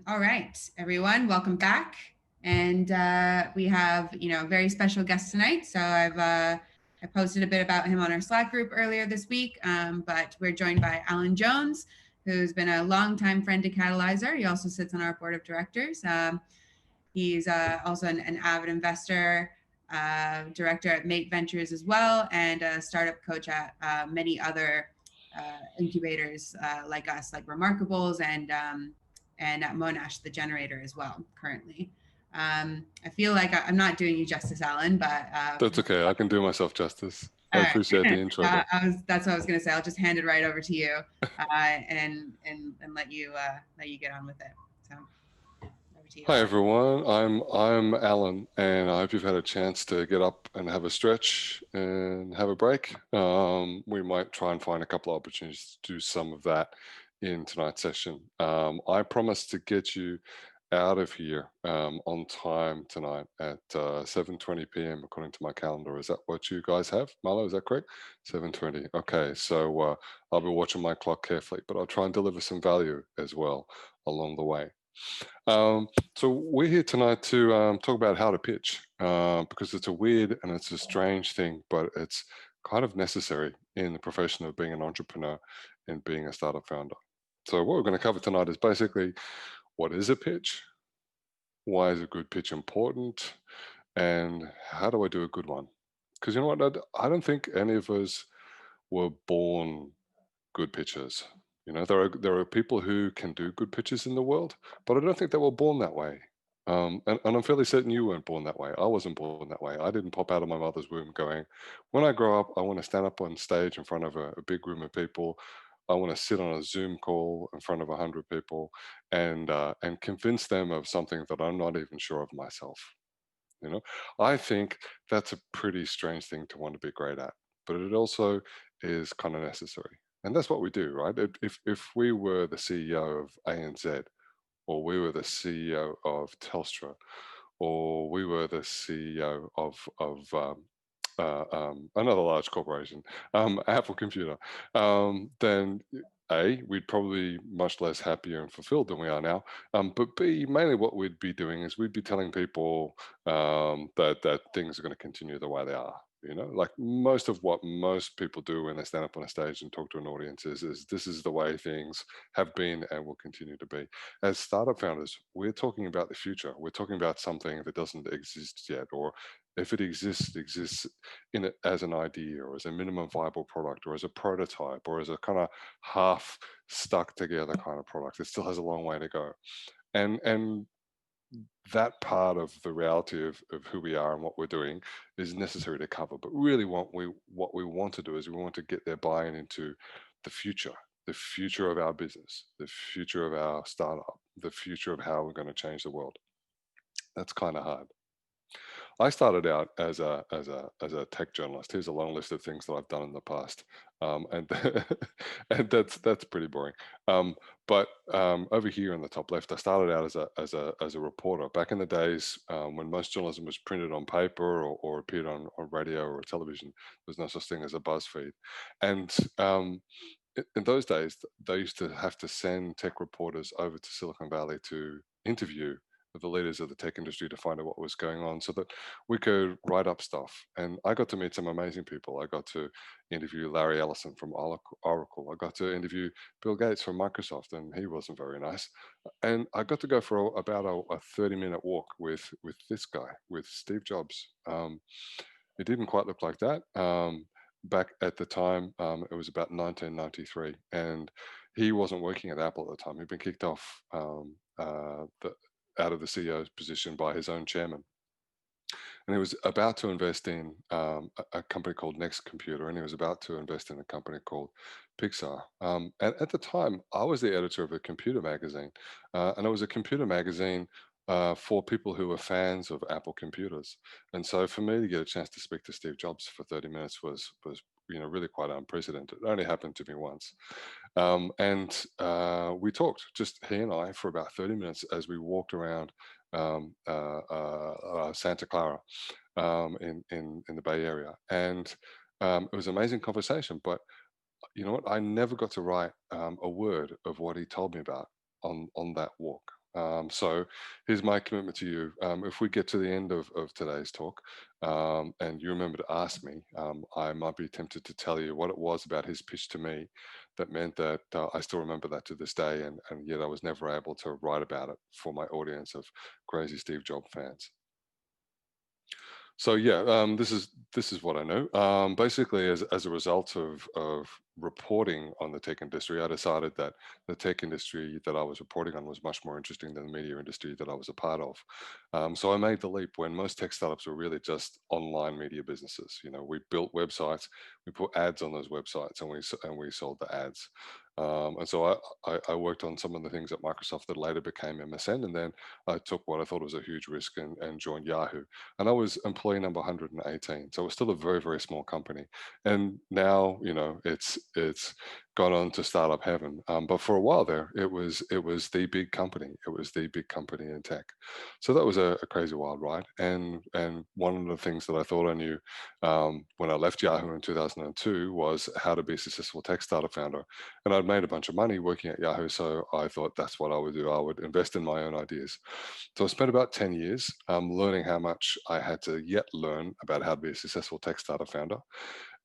All right, everyone, welcome back. And we have, a very special guest tonight. So I posted a bit about him on our Slack group earlier this week, but we're joined by Alan Jones, who's been a longtime friend to Catalysr. He also sits on our board of directors. He's also an avid investor, director at Mate Ventures as well, and a startup coach at many other incubators like us, like Remarkables and at Monash, the generator as well, currently. I feel like I'm not doing you justice, Alan, but That's okay. I can do myself justice. I all right. appreciate the intro, though. That's what I was going to say. I'll just hand it right over to you and let you get on with it. So over to you, Hi, Alan. everyone. I'm Alan, and I hope you've had a chance to get up and have a stretch and have a break. We might try and find a couple of opportunities to do some of that in tonight's session. I promise to get you out of here on time tonight at 7:20 p.m. according to my calendar. Is that what you guys have? Marlo, is that correct? 7:20. Okay, so I'll be watching my clock carefully, but I'll try and deliver some value as well along the way. So we're here tonight to talk about how to pitch because it's a weird and it's a strange thing, but it's kind of necessary in the profession of being an entrepreneur and being a startup founder. So what we're going to cover tonight is basically what is a pitch, why is a good pitch important, and how do I do a good one? Because you know what, I don't think any of us were born good pitchers. You know, there are people who can do good pitches in the world, but I don't think they were born that way. And I'm fairly certain you weren't born that way. I wasn't born that way. I didn't pop out of my mother's womb going, when I grow up, I want to stand up on stage in front of a big room of people. I want to sit on a Zoom call in front of 100 people and convince them of something that I'm not even sure of myself. You know, I think that's a pretty strange thing to want to be great at, but it also is kind of necessary. And that's what we do, right? If we were the CEO of ANZ, or we were the CEO of Telstra, or we were the CEO of another large corporation, Apple Computer, then we'd probably be much less happier and fulfilled than we are now. But B, mainly what we'd be doing is we'd be telling people that things are going to continue the way they are. You know, like most of what most people do when they stand up on a stage and talk to an audience is this is the way things have been and will continue to be. As startup founders, we're talking about the future. We're talking about something that doesn't exist yet, or if it exists in it as an idea or as a minimum viable product or as a prototype or as a kind of half stuck together kind of product. It still has a long way to go. And that part of the reality of who we are and what we're doing is necessary to cover. But really what we want to do is we want to get their buy-in into the future of our business, the future of our startup, the future of how we're going to change the world. That's kind of hard. I started out as a tech journalist. Here's a long list of things that I've done in the past, and and that's pretty boring. But over here in the top left, I started out as a reporter back in the days when most journalism was printed on paper or appeared on radio or television. There was no such thing as a BuzzFeed, and in those days, they used to have to send tech reporters over to Silicon Valley to interview the leaders of the tech industry to find out what was going on so that we could write up stuff. And I got to meet some amazing people. I got to interview Larry Ellison from Oracle. I got to interview Bill Gates from Microsoft, and he wasn't very nice. And I got to go for about a 30-minute walk with this guy, with Steve Jobs. It didn't quite look like that. Back at the time, it was about 1993, and he wasn't working at Apple at the time. He'd been kicked off out of the CEO's position by his own chairman. And he was about to invest in a company called Next Computer, and he was about to invest in a company called Pixar. And at the time, I was the editor of a computer magazine, and it was a computer magazine for people who were fans of Apple computers. And so for me to get a chance to speak to Steve Jobs for 30 minutes was really quite unprecedented. It only happened to me once. And we talked, just he and I, for about 30 minutes as we walked around Santa Clara in the Bay Area. And it was an amazing conversation. But you know what? I never got to write a word of what he told me about on that walk. So here's my commitment to you. If we get to the end of today's talk and you remember to ask me, I might be tempted to tell you what it was about his pitch to me that meant that I still remember that to this day, and yet I was never able to write about it for my audience of crazy Steve Jobs fans. So yeah, this is what I know. Basically, as a result of reporting on the tech industry, I decided that the tech industry that I was reporting on was much more interesting than the media industry that I was a part of. So I made the leap when most tech startups were really just online media businesses. You know, we built websites, we put ads on those websites, and we sold the ads. And so I worked on some of the things at Microsoft that later became MSN, and then I took what I thought was a huge risk and joined Yahoo. And I was employee number 118, so it was still a very, very small company. And now, you know, it's gone on to startup heaven. But for a while there, it was the big company. It was the big company in tech. So that was a crazy wild ride. And one of the things that I thought I knew when I left Yahoo in 2002 was how to be a successful tech startup founder. And I'd made a bunch of money working at Yahoo, so I thought that's what I would do. I would invest in my own ideas. So I spent about 10 years learning how much I had to yet learn about how to be a successful tech startup founder.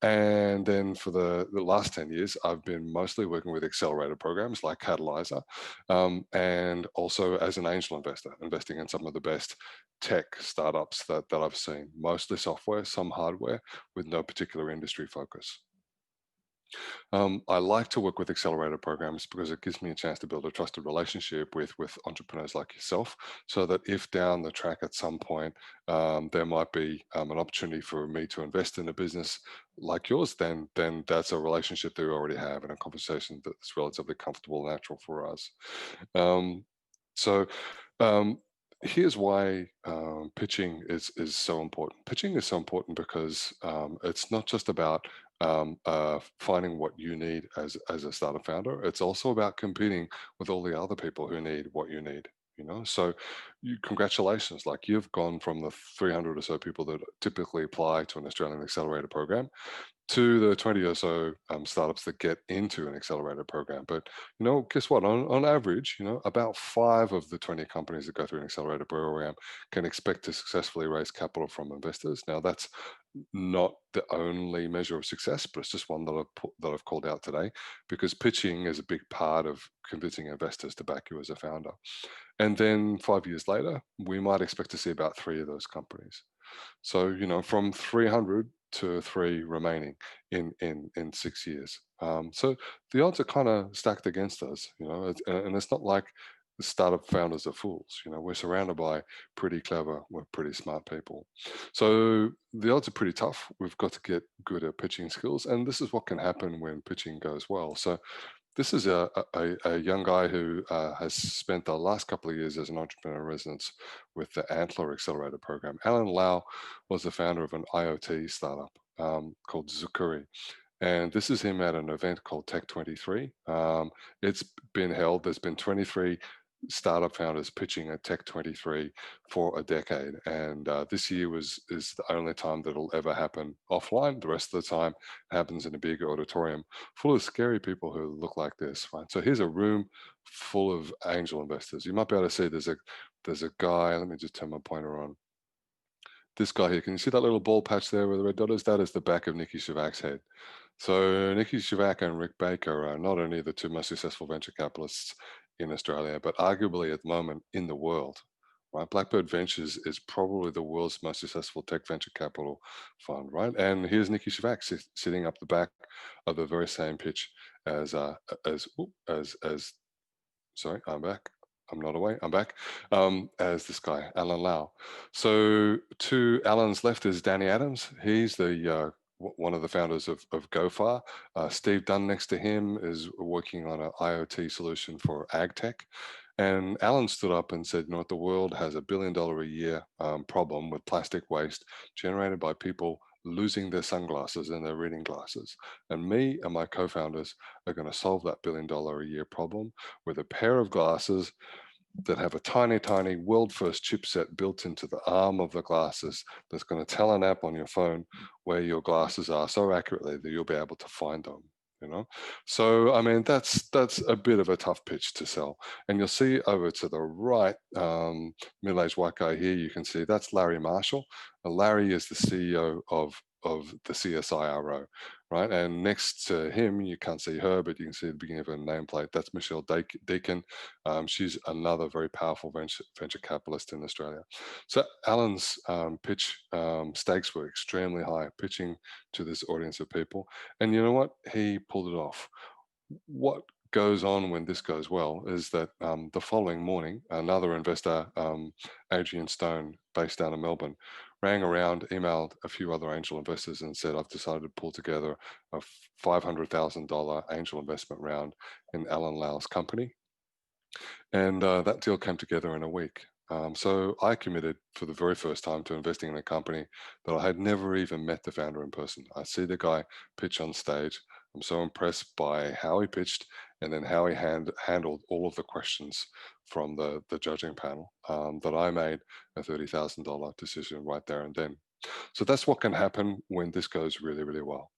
And then for the last 10 years, I've been mostly working with accelerator programs like Catalysr, and also as an angel investor, investing in some of the best tech startups that I've seen, mostly software, some hardware, with no particular industry focus. I like to work with accelerator programs because it gives me a chance to build a trusted relationship with entrepreneurs like yourself, so that if down the track at some point there might be an opportunity for me to invest in a business like yours, then that's a relationship that we already have and a conversation that's relatively comfortable and natural for us. Um, so um, here's why pitching is so important. Pitching is so important because it's not just about finding what you need as a startup founder. It's also about competing with all the other people who need what you need. You know, so congratulations! Like, you've gone from the 300 or so people that typically apply to an Australian accelerator program to the 20 or so startups that get into an accelerator program. But, you know, guess what? On average, you know, about 5 of the 20 companies that go through an accelerator program can expect to successfully raise capital from investors. Now, that's not the only measure of success, but it's just one that I've called out today, because pitching is a big part of convincing investors to back you as a founder. And then 5 years later, we might expect to see about 3 of those companies. So, you know, from 300 to 3 remaining in 6 years. So the odds are kind of stacked against us, you know, and it's not like the startup founders are fools. You know, we're surrounded by pretty clever, we're pretty smart people. So the odds are pretty tough. We've got to get good at pitching skills, and this is what can happen when pitching goes well. So this is a young guy who has spent the last couple of years as an entrepreneur in residence with the Antler Accelerator program. Alan Lau was the founder of an IoT startup called Zukuri. And this is him at an event called Tech 23. It's been held, there's been 23 startup founders pitching at Tech 23 for a decade. And this year is the only time that it'll ever happen offline. The rest of the time happens in a big auditorium full of scary people who look like this, right? So here's a room full of angel investors. You might be able to see there's a guy, let me just turn my pointer on. This guy here, can you see that little ball patch there where the red dot is? That is the back of Nicky Shavak's head. So Nicky Shavak and Rick Baker are not only the 2 most successful venture capitalists in Australia, but arguably at the moment in the world. Right, Blackbird Ventures is probably the world's most successful tech venture capital fund, right? And here's Nicky Shavak sitting up the back of the very same pitch as sorry, I'm back. I'm not away. I'm back. As this guy, Alan Lau. So to Alan's left is Danny Adams. He's the one of the founders of GoFar. Steve Dunn next to him is working on an IoT solution for ag tech. And Alan stood up and said, you know what, the world has $1 billion a year problem with plastic waste generated by people losing their sunglasses and their reading glasses. And me and my co-founders are going to solve that $1 billion a year problem with a pair of glasses that have a tiny, tiny world-first chipset built into the arm of the glasses that's going to tell an app on your phone where your glasses are so accurately that you'll be able to find them. you know. So I mean, that's a bit of a tough pitch to sell. And you'll see over to the right, middle-aged white guy here, you can see that's Larry Marshall. Larry is the CEO of the CSIRO, right? And next to him, you can't see her, but you can see the beginning of her nameplate. That's Michelle Deakin. She's another very powerful venture capitalist in Australia. So Alan's pitch stakes were extremely high, pitching to this audience of people. And you know what? He pulled it off. What goes on when this goes well is that the following morning, another investor, Adrian Stone, based down in Melbourne, rang around, emailed a few other angel investors and said, I've decided to pull together a $500,000 angel investment round in Alan Lau's company. And that deal came together in a week. So I committed for the very first time to investing in a company that I had never even met the founder in person. I see the guy pitch on stage. I'm so impressed by how he pitched and then how he handled all of the questions from the judging panel, that I made a $30,000 decision right there and then. So that's what can happen when this goes really, really well.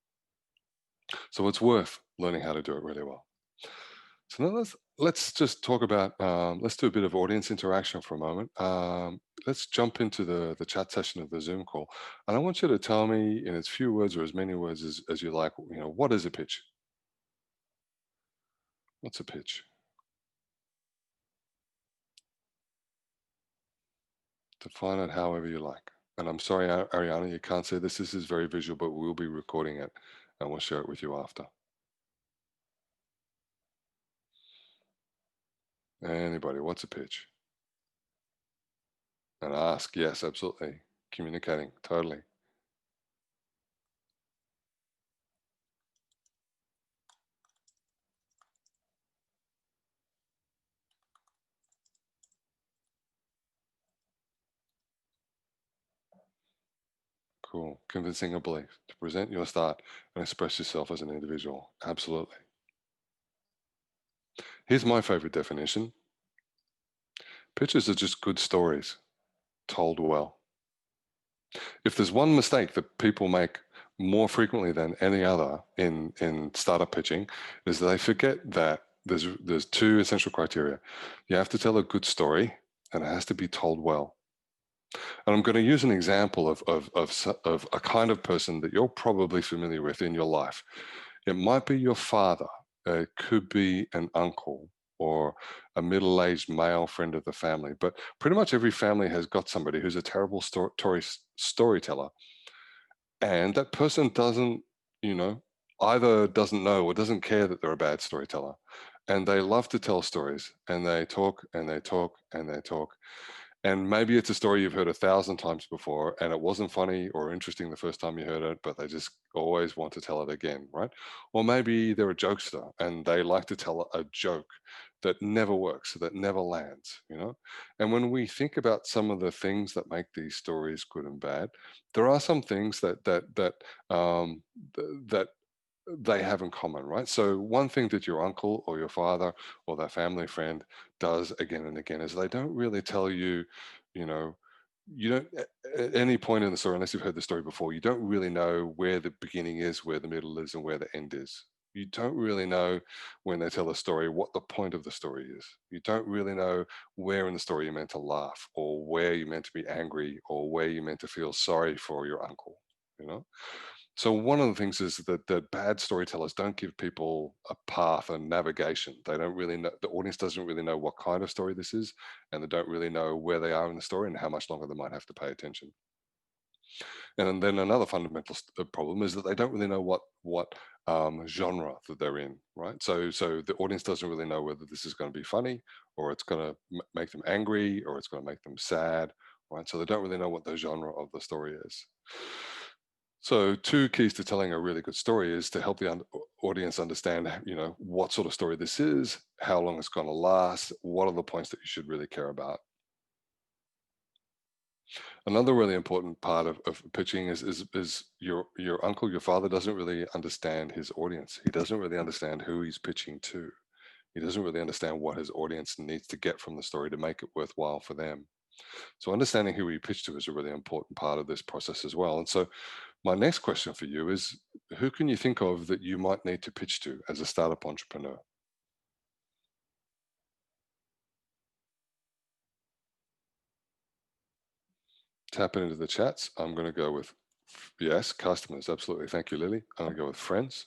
So it's worth learning how to do it really well. So now let's just talk about, let's do a bit of audience interaction for a moment. Let's jump into the chat session of the Zoom call. And I want you to tell me in as few words or as many words as you like, what is a pitch? What's a pitch? Define it however you like. And I'm sorry, Ariana, you can't say this. This is very visual, but we'll be recording it and we'll share it with you after. Anybody, what's a pitch? And ask, yes, absolutely. Communicating, totally. Cool. Convincing a belief to present your start and express yourself as an individual. Absolutely. Here's my favorite definition. Pitches are just good stories told well. If there's one mistake that people make more frequently than any other in startup pitching, is that they forget that there's two essential criteria. You have to tell a good story and it has to be told well. And I'm going to use an example of a kind of person that you're probably familiar with in your life. It might be your father. It could be an uncle or a middle-aged male friend of the family. But pretty much every family has got somebody who's a terrible storyteller. And that person doesn't, either doesn't know or doesn't care that they're a bad storyteller. And they love to tell stories and they talk and they talk and they talk. And maybe it's a story you've heard 1,000 times before and it wasn't funny or interesting the first time you heard it, but they just always want to tell it again, right? Or maybe they're a jokester and they like to tell a joke that never works, that never lands, And when we think about some of the things that make these stories good and bad, there are some things that they have in common, right? So one thing that your uncle or your father or that family friend does again and again is they don't really tell you, you know, you don't at any point in the story, unless you've heard the story before, you don't really know where the beginning is, where the middle is, and where the end is. You don't really know when they tell a story what the point of the story is. You don't really know where in the story you're meant to laugh or where you're meant to be angry or where you're meant to feel sorry for your uncle, you know? So one of the things is that bad storytellers don't give people a path and navigation. They don't really know, the audience doesn't really know what kind of story this is, and they don't really know where they are in the story and how much longer they might have to pay attention. And then another fundamental problem is that they don't really know what genre that they're in, right? So the audience doesn't really know whether this is going to be funny or it's going to make them angry or it's going to make them sad, right? So they don't really know what the genre of the story is. So two keys to telling a really good story is to help the audience understand, what sort of story this is, how long it's going to last, what are the points that you should really care about. Another really important part of pitching is your uncle, your father doesn't really understand his audience. He doesn't really understand who he's pitching to. He doesn't really understand what his audience needs to get from the story to make it worthwhile for them. So understanding who we pitch to is a really important part of this process as well. And so My next question for you is, who can you think of that you might need to pitch to as a startup entrepreneur? Tap into the chats. I'm going to go with yes, customers. Absolutely. Thank you, Lily. I'm going to go with friends,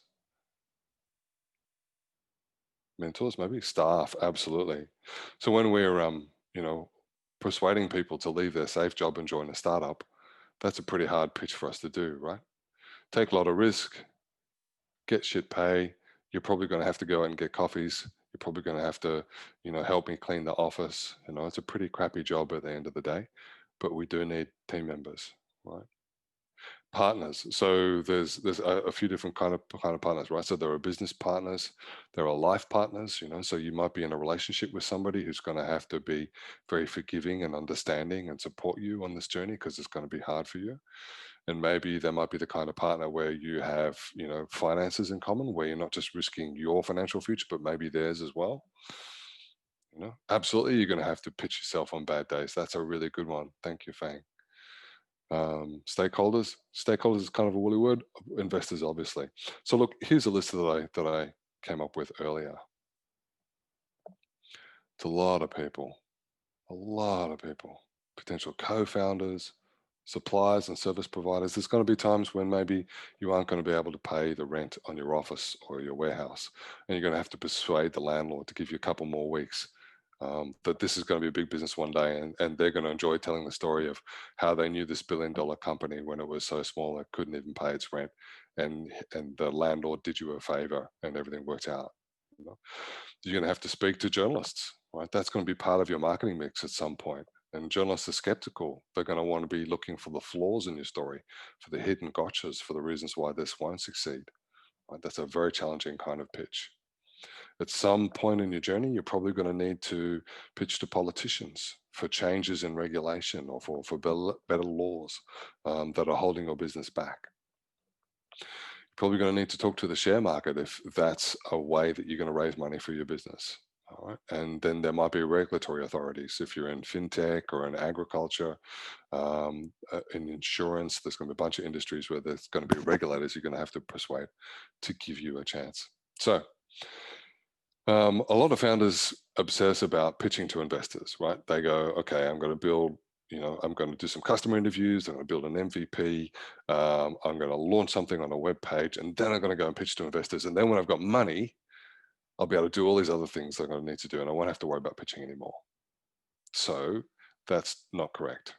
mentors, maybe staff. Absolutely. So when we're, persuading people to leave their safe job and join a startup, that's a pretty hard pitch for us to do, right? Take a lot of risk, get shit pay. You're probably going to have to go out and get coffees. You're probably going to have to, help me clean the office. It's a pretty crappy job at the end of the day, but we do need team members, right? Partners. So there's a few different kind of partners, right? So there are business partners, there are life partners. So you might be in a relationship with somebody who's going to have to be very forgiving and understanding and support you on this journey because it's going to be hard for you. And maybe there might be the kind of partner where you have, finances in common, where you're not just risking your financial future, but maybe theirs as well. Absolutely, you're going to have to pitch yourself on bad days. That's a really good one. Thank you, Fang. Stakeholders is kind of a woolly word. Investors, obviously. So look, here's a list that I came up with earlier. It's a lot of people, potential co-founders, suppliers and service providers. There's going to be times when maybe you aren't going to be able to pay the rent on your office or your warehouse, and you're going to have to persuade the landlord to give you a couple more weeks. That this is going to be a big business one day, and they're going to enjoy telling the story of how they knew this billion-dollar company when it was so small it couldn't even pay its rent, and the landlord did you a favor and everything worked out. You're going to have to speak to journalists, right? That's going to be part of your marketing mix at some point. And journalists are skeptical. They're going to want to be looking for the flaws in your story, for the hidden gotchas, for the reasons why this won't succeed. Right? That's a very challenging kind of pitch. At some point in your journey, you're probably going to need to pitch to politicians for changes in regulation or for better laws that are holding your business back. You're probably going to need to talk to the share market if that's a way that you're going to raise money for your business. All right. And then there might be regulatory authorities. If you're in fintech or in agriculture, in insurance, there's going to be a bunch of industries where there's going to be regulators you're going to have to persuade to give you a chance. So a lot of founders obsess about pitching to investors, right? They go, okay, I'm going to build, I'm going to do some customer interviews. I'm going to build an MVP. I'm going to launch something on a web page, and then I'm going to go and pitch to investors. And then when I've got money, I'll be able to do all these other things I'm going to need to do, and I won't have to worry about pitching anymore. So that's not correct.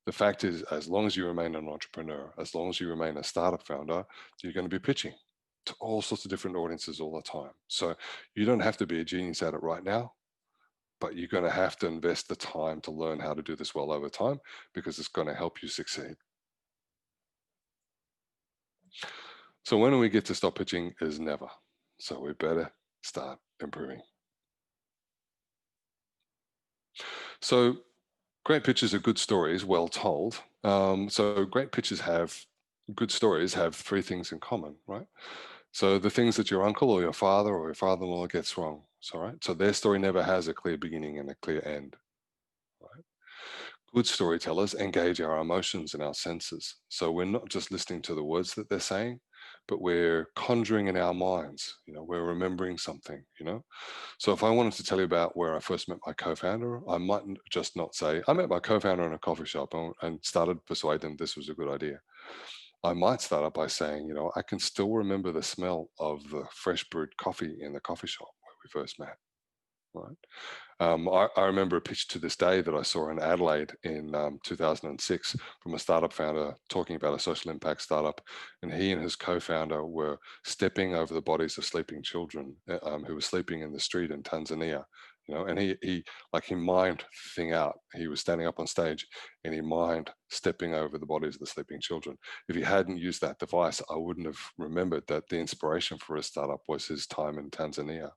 The fact is, as long as you remain an entrepreneur, as long as you remain a startup founder, you're going to be pitching to all sorts of different audiences all the time. So you don't have to be a genius at it right now, but you're going to have to invest the time to learn how to do this well over time because it's going to help you succeed. So when do we get to stop pitching is never. So we better start improving. So great pitches are good stories, well told. So great pitches good stories have three things in common, right? So the things that your uncle or your father or your father-in-law gets wrong. So, right. So their story never has a clear beginning and a clear end. Right. Good storytellers engage our emotions and our senses. So we're not just listening to the words that they're saying, but we're conjuring in our minds. We're remembering something. So if I wanted to tell you about where I first met my co-founder, I might just not say, I met my co-founder in a coffee shop and started persuading them this was a good idea. I might start up by saying, I can still remember the smell of the fresh brewed coffee in the coffee shop where we first met, right? I remember a pitch to this day that I saw in Adelaide in 2006 from a startup founder talking about a social impact startup, and he and his co-founder were stepping over the bodies of sleeping children who were sleeping in the street in Tanzania. And he mimed the thing out. He was standing up on stage and he mimed stepping over the bodies of the sleeping children. If he hadn't used that device, I wouldn't have remembered that the inspiration for his startup was his time in Tanzania.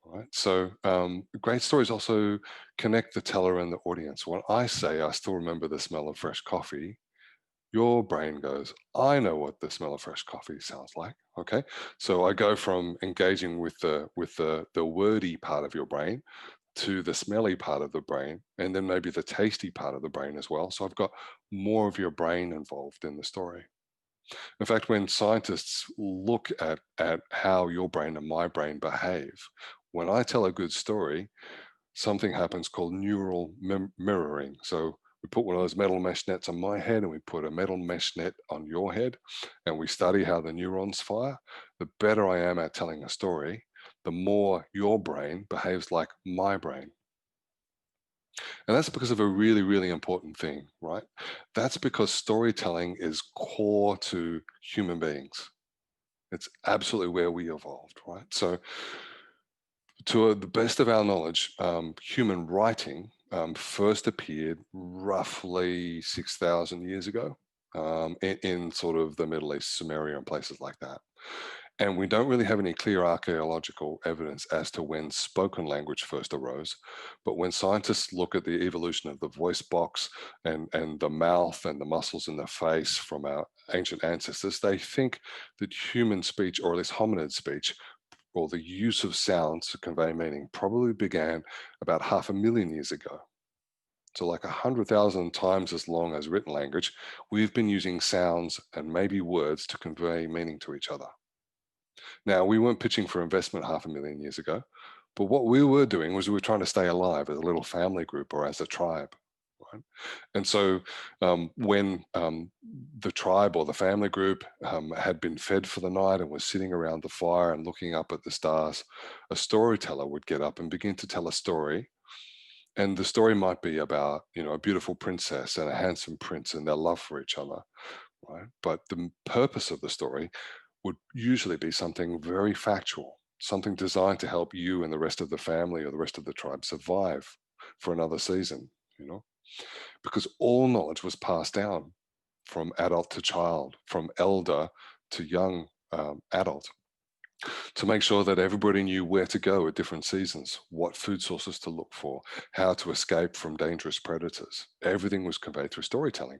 Right. So great stories also connect the teller and the audience. When I say I still remember the smell of fresh coffee, your brain goes, I know what the smell of fresh coffee sounds like. Okay. So I go from engaging with the wordy part of your brain to the smelly part of the brain, and then maybe the tasty part of the brain as well. So I've got more of your brain involved in the story. In fact, when scientists look at how your brain and my brain behave, when I tell a good story, something happens called neural mirroring. So we put one of those metal mesh nets on my head and we put a metal mesh net on your head, and we study how the neurons fire. The better I am at telling a story, the more your brain behaves like my brain. And that's because of a really, really important thing, right? That's because storytelling is core to human beings. It's absolutely where we evolved, right? So to the best of our knowledge, human writing first appeared roughly 6,000 years ago in sort of the Middle East, Sumeria and places like that. And we don't really have any clear archaeological evidence as to when spoken language first arose. But when scientists look at the evolution of the voice box and the mouth and the muscles in the face from our ancient ancestors, they think that human speech, or at least hominid speech, or the use of sounds to convey meaning, probably began about 500,000 years ago. So like 100,000 times as long as written language, we've been using sounds and maybe words to convey meaning to each other. Now, we weren't pitching for investment 500,000 years ago, but what we were doing was we were trying to stay alive as a little family group or as a tribe. Right? And so when the tribe or the family group had been fed for the night and was sitting around the fire and looking up at the stars, a storyteller would get up and begin to tell a story. And the story might be about, a beautiful princess and a handsome prince and their love for each other. Right? But the purpose of the story would usually be something very factual, something designed to help you and the rest of the family or the rest of the tribe survive for another season, because all knowledge was passed down from adult to child, from elder to young adult, to make sure that everybody knew where to go at different seasons, what food sources to look for, how to escape from dangerous predators. Everything was conveyed through storytelling.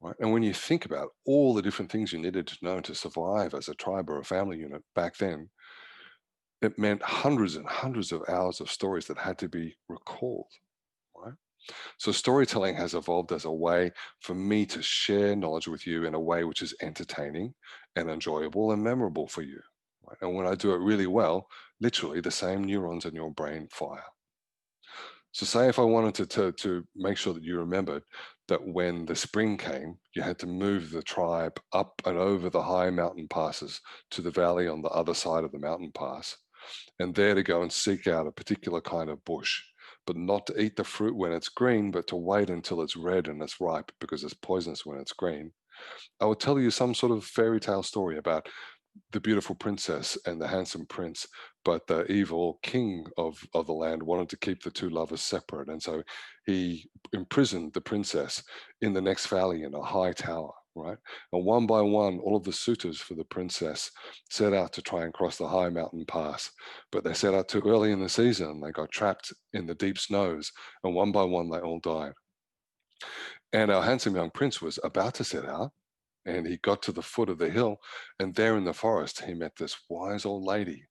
Right? And when you think about all the different things you needed to know to survive as a tribe or a family unit back then, it meant hundreds and hundreds of hours of stories that had to be recalled. Right? So storytelling has evolved as a way for me to share knowledge with you in a way which is entertaining and enjoyable and memorable for you. Right? And when I do it really well, literally the same neurons in your brain fire. So say if I wanted to make sure that you remembered that when the spring came, you had to move the tribe up and over the high mountain passes to the valley on the other side of the mountain pass, and there to go and seek out a particular kind of bush, but not to eat the fruit when it's green, but to wait until it's red and it's ripe because it's poisonous when it's green. I would tell you some sort of fairy tale story about the beautiful princess and the handsome prince, but the evil king of the land wanted to keep the two lovers separate. And so he imprisoned the princess in the next valley in a high tower, right? And one by one, all of the suitors for the princess set out to try and cross the high mountain pass, but they set out too early in the season. They got trapped in the deep snows, and one by one, they all died. And our handsome young prince was about to set out, and he got to the foot of the hill, and there in the forest, he met this wise old lady,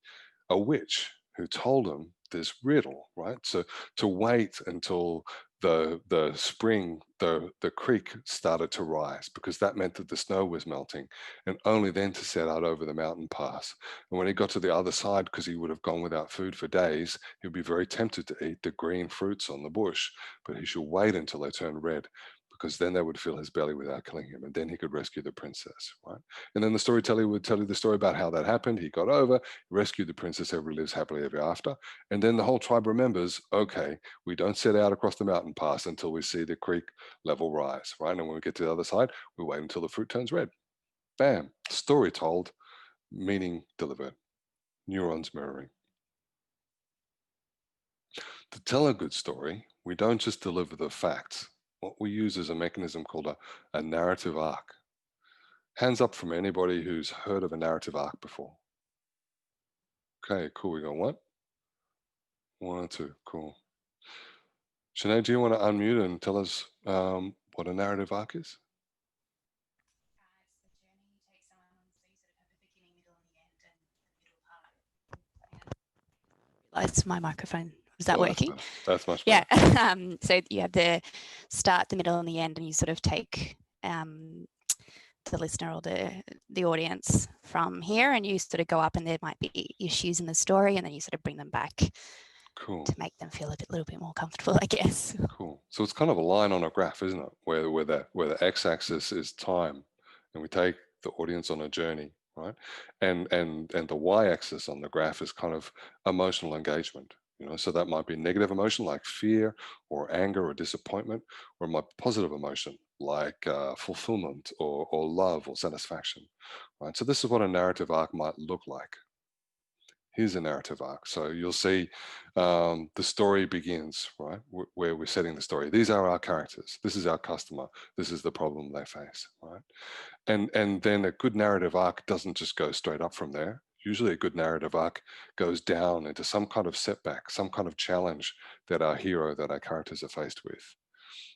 a witch, who told him this riddle, right? So to wait until the spring, the creek started to rise, because that meant that the snow was melting, and only then to set out over the mountain pass. And when he got to the other side, because he would have gone without food for days, he would be very tempted to eat the green fruits on the bush, but he should wait until they turned red, because then they would fill his belly without killing him, and then he could rescue the princess, right? And then the storyteller would tell you the story about how that happened. He got over, rescued the princess, everybody lives happily ever after. And then the whole tribe remembers, okay, we don't set out across the mountain pass until we see the creek level rise, right? And when we get to the other side, we wait until the fruit turns red. Bam, story told, meaning delivered, neurons mirroring. To tell a good story, we don't just deliver the facts. What we use is a mechanism called a narrative arc. Hands up from anybody who's heard of a narrative arc before. Okay, cool. We got what? 1 or 2. Cool. Sinead, do you want to unmute and tell us what a narrative arc is? It's the journey you take someone on, so you sort of have a beginning, middle, and the end, and the middle part. Realised my microphone. Was that working? That's much better. Yeah. So you have the start, the middle, and the end, and you sort of take the listener or the audience from here, and you sort of go up and there might be issues in the story, and then you sort of bring them back Cool. to make them feel a little bit more comfortable, I guess. Cool. So it's kind of a line on a graph, isn't it? Where the x-axis is time, and we take the audience on a journey, right? And the y-axis on the graph is kind of emotional engagement. So that might be negative emotion like fear or anger or disappointment, or it might be positive emotion like fulfillment or love or satisfaction, right? So this is what a narrative arc might look like. Here's a narrative arc. So you'll see the story begins, right, where we're setting the story. These are our characters. This is our customer. This is the problem they face, right? And then a good narrative arc doesn't just go straight up from there. Usually a good narrative arc goes down into some kind of setback, some kind of challenge that our hero, that our characters are faced with.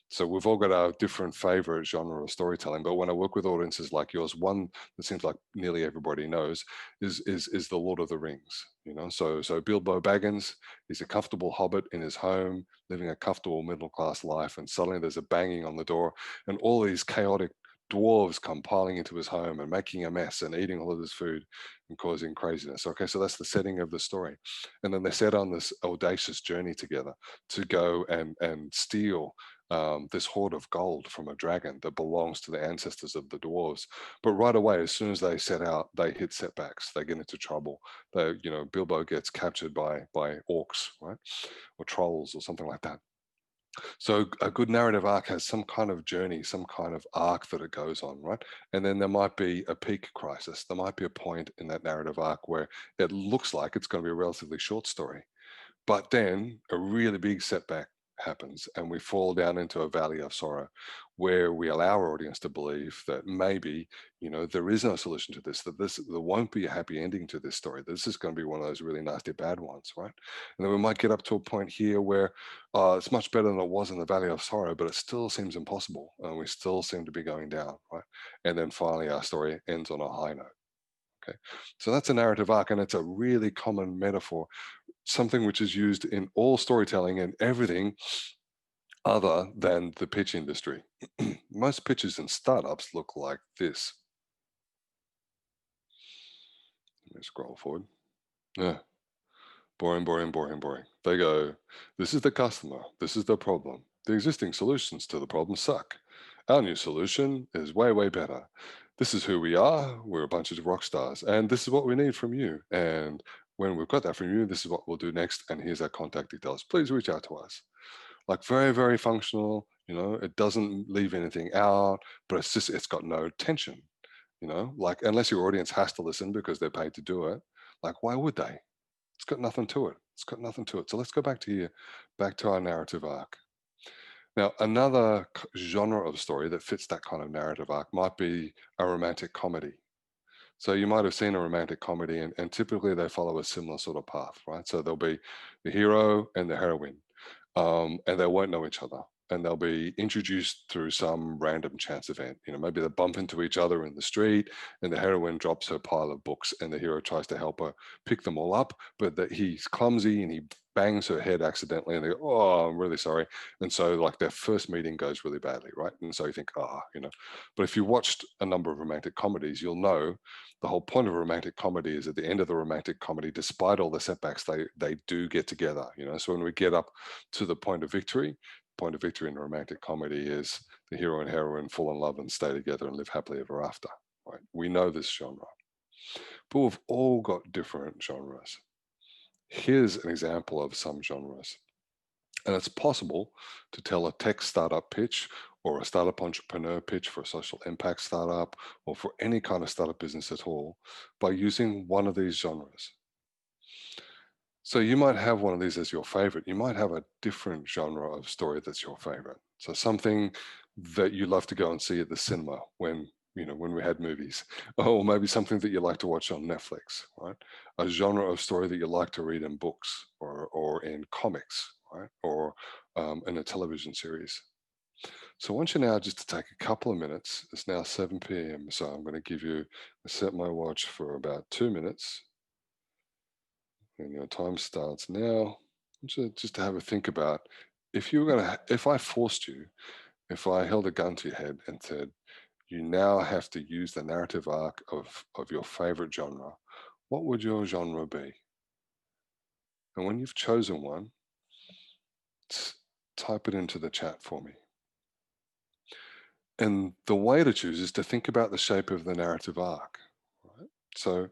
So we've all got our different favorite genre of storytelling, but when I work with audiences like yours, one that seems like nearly everybody knows is the Lord of the Rings. So Bilbo Baggins, he's a comfortable hobbit in his home, living a comfortable middle class life, and suddenly there's a banging on the door, and all these chaotic dwarves come piling into his home and making a mess and eating all of his food and causing craziness. Okay, so that's the setting of the story, and then they set on this audacious journey together to go and steal this hoard of gold from a dragon that belongs to the ancestors of the dwarves. But right away, as soon as they set out, they hit setbacks. They get into trouble. Bilbo gets captured by orcs, right, or trolls or something like that. So a good narrative arc has some kind of journey, some kind of arc that it goes on, right? And then there might be a peak crisis. There might be a point in that narrative arc where it looks like it's going to be a relatively short story, but then a really big setback happens and we fall down into a valley of sorrow where we allow our audience to believe that maybe there is no solution to this, that there won't be a happy ending to this story, this is going to be one of those really nasty bad ones, right? And then we might get up to a point here where it's much better than it was in the valley of sorrow, but it still seems impossible and we still seem to be going down, right? And then finally our story ends on a high note. Okay, so that's a narrative arc, and it's a really common metaphor, something which is used in all storytelling and everything other than the pitch industry. Most pitches in startups look like this. Let me scroll forward. Yeah. Boring, boring, boring, boring. They go, this is the customer, this is the problem. The existing solutions to the problem suck. Our new solution is way, way better. This is who we are. We're a bunch of rock stars, and this is what we need from you. And when we've got that from you, this is what we'll do next. And here's our contact details. Please reach out to us. Like very, very functional. It doesn't leave anything out, but it's got no tension. Like unless your audience has to listen because they're paid to do it. Like why would they? It's got nothing to it. It's got nothing to it. So let's go back to our narrative arc. Now, another genre of story that fits that kind of narrative arc might be a romantic comedy. So you might have seen a romantic comedy, and typically they follow a similar sort of path, right? So there'll be the hero and the heroine, and they won't know each other. And they'll be introduced through some random chance event. Maybe they bump into each other in the street, and the heroine drops her pile of books, and the hero tries to help her pick them all up, but he's clumsy and he bangs her head accidentally, and they go, "Oh, I'm really sorry." And so, like, their first meeting goes really badly, right? And so you think, But if you watched a number of romantic comedies, you'll know the whole point of a romantic comedy is at the end of the romantic comedy, despite all the setbacks, they do get together. So when we get up to the point of victory in a romantic comedy is the hero and heroine fall in love and stay together and live happily ever after, right? We know this genre, but we've all got different genres. Here's an example of some genres. And it's possible to tell a tech startup pitch or a startup entrepreneur pitch for a social impact startup or for any kind of startup business at all by using one of these genres. So you might have one of these as your favorite. You might have a different genre of story that's your favorite. So something that you love to go and see at the cinema when we had movies, or maybe something that you like to watch on Netflix, right? A genre of story that you like to read in books or in comics, right? Or in a television series. So I want you now just to take a couple of minutes. It's now 7 p.m. So I'm going to set my watch for about 2 minutes. And your time starts now. Just to have a think about if I forced you, if I held a gun to your head and said, You now have to use the narrative arc of your favorite genre. What would your genre be? And when you've chosen one, type it into the chat for me. And the way to choose is to think about the shape of the narrative arc. Right? So,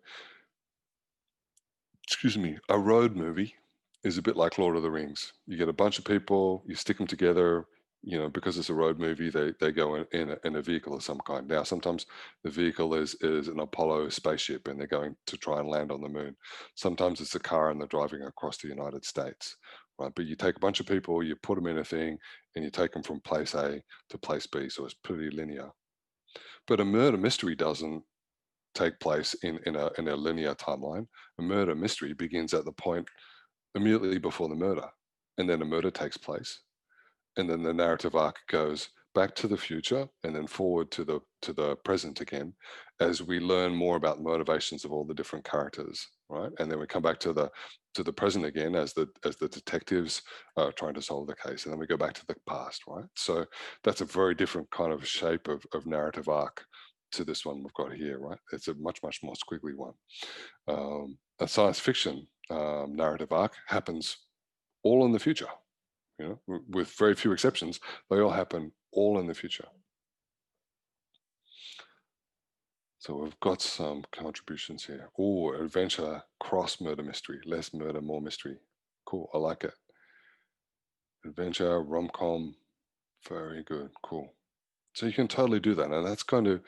excuse me, a road movie is a bit like Lord of the Rings. You get a bunch of people, you stick them together, you know, because it's a road movie, they go in a vehicle of some kind. Now, sometimes the vehicle is an Apollo spaceship and they're going to try and land on the moon. Sometimes it's a car and they're driving across the United States, right? But you take a bunch of people, you put them in a thing, and you take them from place A to place B. So it's pretty linear. But a murder mystery doesn't take place in a linear timeline. A murder mystery begins at the point immediately before the murder, and then a murder takes place, and then the narrative arc goes back to the future and then forward to the present again, as we learn more about the motivations of all the different characters, right? And then we come back to the present again as the detectives are trying to solve the case, and then we go back to the past, right? So that's a very different kind of shape of narrative arc to this one we've got here, right? It's a much more squiggly one. A science fiction narrative arc happens all in the future, you know, with very few exceptions. They all happen all in the future. So we've got some contributions here. Oh, adventure, cross murder mystery, less murder, more mystery. Cool, I like it. Adventure, rom-com, very good, cool. So you can totally do that, and that's going to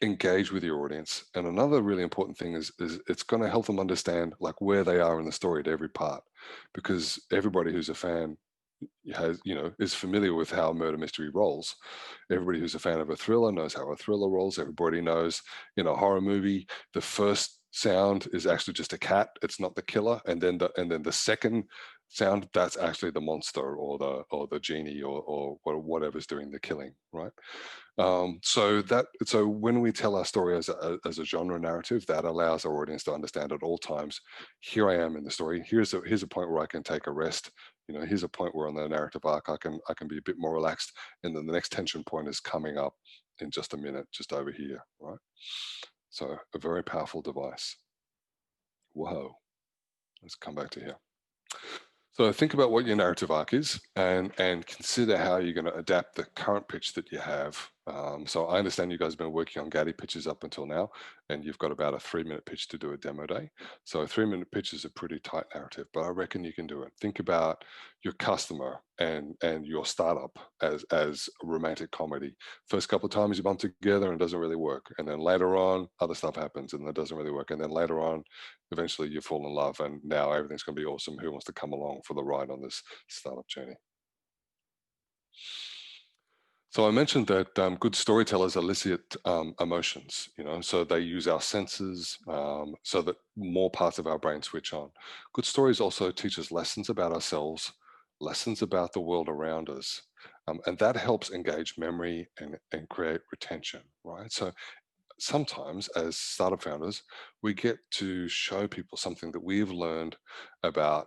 engage with your audience. And another really important thing is it's going to help them understand like where they are in the story at every part, because everybody who's a fan is familiar with how murder mystery rolls. Everybody who's a fan of a thriller knows how a thriller rolls. Everybody knows in a horror movie the first sound is actually just a cat, it's not the killer, and then the second sound, that's actually the monster or the genie or whatever's doing the killing, right? So when we tell our story as a genre narrative, that allows our audience to understand at all times, here I am in the story, here's a point where I can take a rest, you know, here's a point where on the narrative arc I can be a bit more relaxed, and then the next tension point is coming up in just a minute, just over here, right? So a very powerful device. Whoa, let's come back to here. So think about what your narrative arc is, and consider how you're going to adapt the current pitch that you have. So I understand you guys have been working on Gaddy pitches up until now, and you've got about a 3-minute pitch to do a demo day. So a 3-minute pitch is a pretty tight narrative, but I reckon you can do it. Think about your customer and your startup as a romantic comedy. First couple of times you bump together and it doesn't really work, and then later on other stuff happens and it doesn't really work, and then later on eventually you fall in love and now everything's going to be awesome. Who wants to come along for the ride on this startup journey? So I mentioned that good storytellers elicit emotions, you know, so they use our senses so that more parts of our brain switch on. Good stories also teach us lessons about ourselves, lessons about the world around us, and that helps engage memory and create retention, right? So sometimes as startup founders, we get to show people something that we've learned about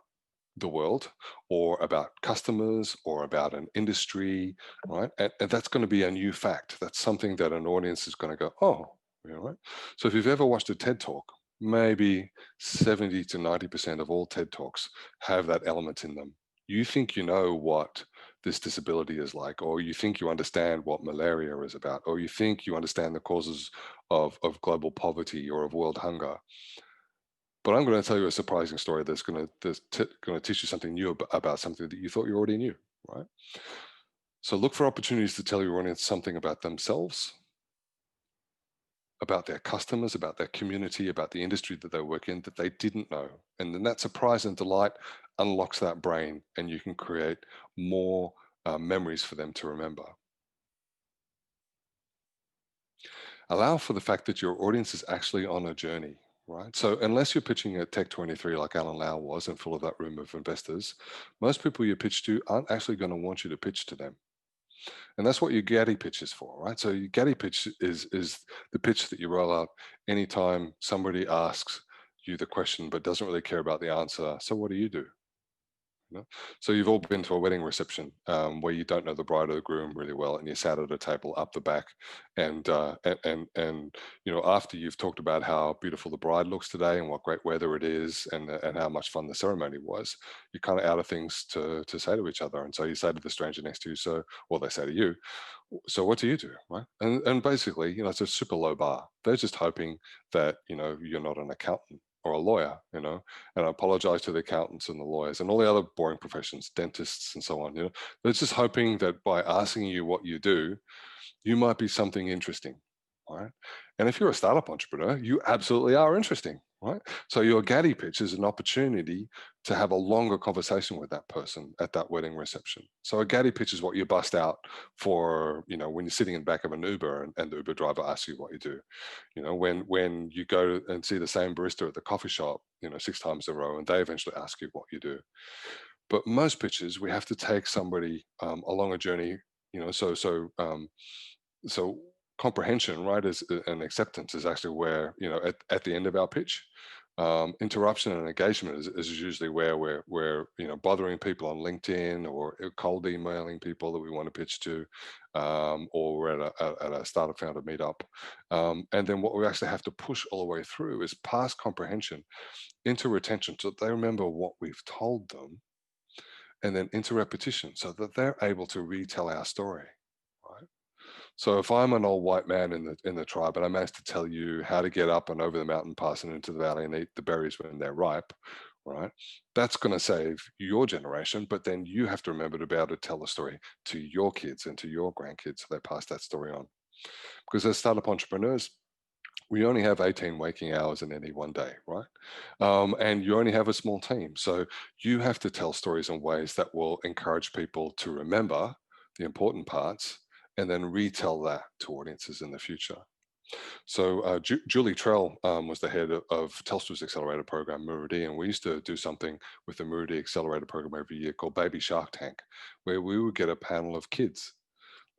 the world or about customers or about an industry, right? And that's going to be a new fact. That's something that an audience is going to go, oh, you know, right? So if you've ever watched a TED Talk, maybe 70 to 90% of all TED Talks have that element in them. You think you know what this disability is like, or you think you understand what malaria is about, or you think you understand the causes of global poverty or of world hunger. But I'm going to tell you a surprising story that's going to teach you something new about something that you thought you already knew, right? So look for opportunities to tell your audience something about themselves, about their customers, about their community, about the industry that they work in that they didn't know. And then that surprise and delight unlocks that brain, and you can create more memories for them to remember. Allow for the fact that your audience is actually on a journey, right? So unless you're pitching at Tech 23 like Alan Lau was and full of that room of investors, most people you pitch to aren't actually going to want you to pitch to them. And that's what your Gaddy pitch is for, right? So your Gaddy pitch is the pitch that you roll out anytime somebody asks you the question but doesn't really care about the answer. So what do you do? You know? So you've all been to a wedding reception where you don't know the bride or the groom really well, and you sat at a table up the back, and you know, after you've talked about how beautiful the bride looks today and what great weather it is, and how much fun the ceremony was, you're kind of out of things to say to each other, and so you say to the stranger next to you, so, well, they say to you, so what do you do, right? And basically, you know, it's a super low bar. They're just hoping that, you know, you're not an accountant or a lawyer, you know, and I apologize to the accountants and the lawyers and all the other boring professions, dentists and so on, you know. They're just hoping that by asking you what you do, you might be something interesting, right? And if you're a startup entrepreneur, you absolutely are interesting, right? So your Gaddy pitch is an opportunity to have a longer conversation with that person at that wedding reception. So a Gaddy pitch is what you bust out for, you know, when you're sitting in the back of an Uber and the Uber driver asks you what you do. You know, when you go and see the same barista at the coffee shop, you know, 6 times in a row, and they eventually ask you what you do. But most pitches, we have to take somebody along a journey, you know, so comprehension, right, is and acceptance is actually where, you know, at the end of our pitch. Interruption and engagement is usually where we're you know, bothering people on LinkedIn or cold emailing people that we want to pitch to, or we're at a startup founder meetup, and then what we actually have to push all the way through is past comprehension into retention, so that they remember what we've told them, and then into repetition, so that they're able to retell our story, right? So if I'm an old white man in the tribe and I managed to tell you how to get up and over the mountain pass and into the valley and eat the berries when they're ripe, right? That's going to save your generation, but then you have to remember to be able to tell the story to your kids and to your grandkids, so they pass that story on. Because as startup entrepreneurs, we only have 18 waking hours in any one day, right? And you only have a small team. So you have to tell stories in ways that will encourage people to remember the important parts and then retell that to audiences in the future. So Julie Trell was the head of Telstra's accelerator program, Muridi, and we used to do something with the Muridi accelerator program every year called Baby Shark Tank, where we would get a panel of kids,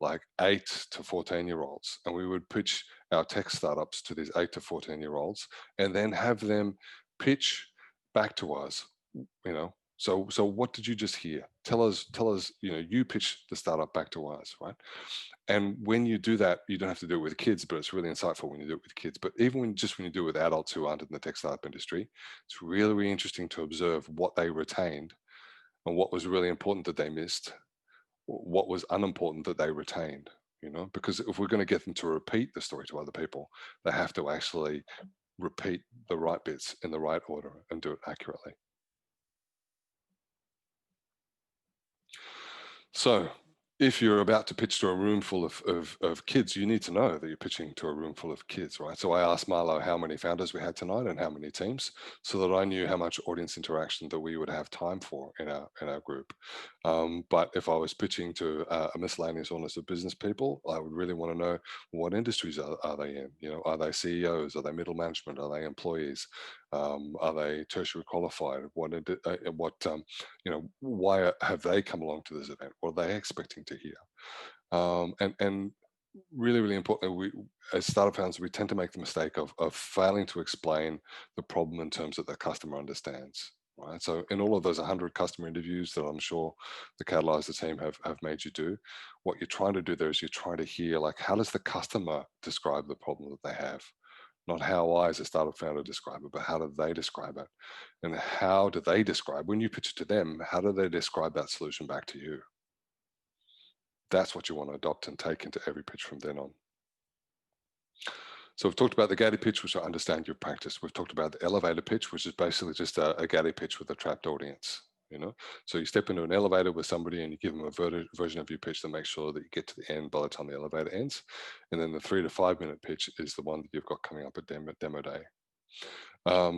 like 8 to 14-year-olds, and we would pitch our tech startups to these 8 to 14-year-olds, and then have them pitch back to us. You know, so what did you just hear? Tell us. You know, you pitch the startup back to us, right? And when you do that, you don't have to do it with kids, but it's really insightful when you do it with kids. But even when you do it with adults who aren't in the tech startup industry, it's really, really interesting to observe what they retained and what was really important that they missed, what was unimportant that they retained, you know, because if we're going to get them to repeat the story to other people, they have to actually repeat the right bits in the right order and do it accurately. So if you're about to pitch to a room full of kids, you need to know that you're pitching to a room full of kids, right? So I asked Marlo how many founders we had tonight and how many teams, so that I knew how much audience interaction that we would have time for in our group. But if I was pitching to a miscellaneous audience of business people, I would really want to know, what industries are they in? You know, are they CEOs? Are they middle management? Are they employees? Are they tertiary qualified? You know, why have they come along to this event? What are they expecting to hear? And really, really importantly, we as startup founders, we tend to make the mistake of failing to explain the problem in terms that the customer understands. Right. So in all of those 100 customer interviews that I'm sure the Catalysr team have made you do, what you're trying to do there is you're trying to hear, like, how does the customer describe the problem that they have? Not how I as a startup founder describe it, but how do they describe it? And how do they describe, when you pitch it to them, how do they describe that solution back to you? That's what you want to adopt and take into every pitch from then on. So we've talked about the Gaddy pitch, which I understand you've practiced. We've talked about the elevator pitch, which is basically just a Gaddy pitch with a trapped audience. You know, so you step into an elevator with somebody and you give them a version of your pitch to make sure that you get to the end by the time the elevator ends. And then the 3 to 5 minute pitch is the one that you've got coming up at demo day.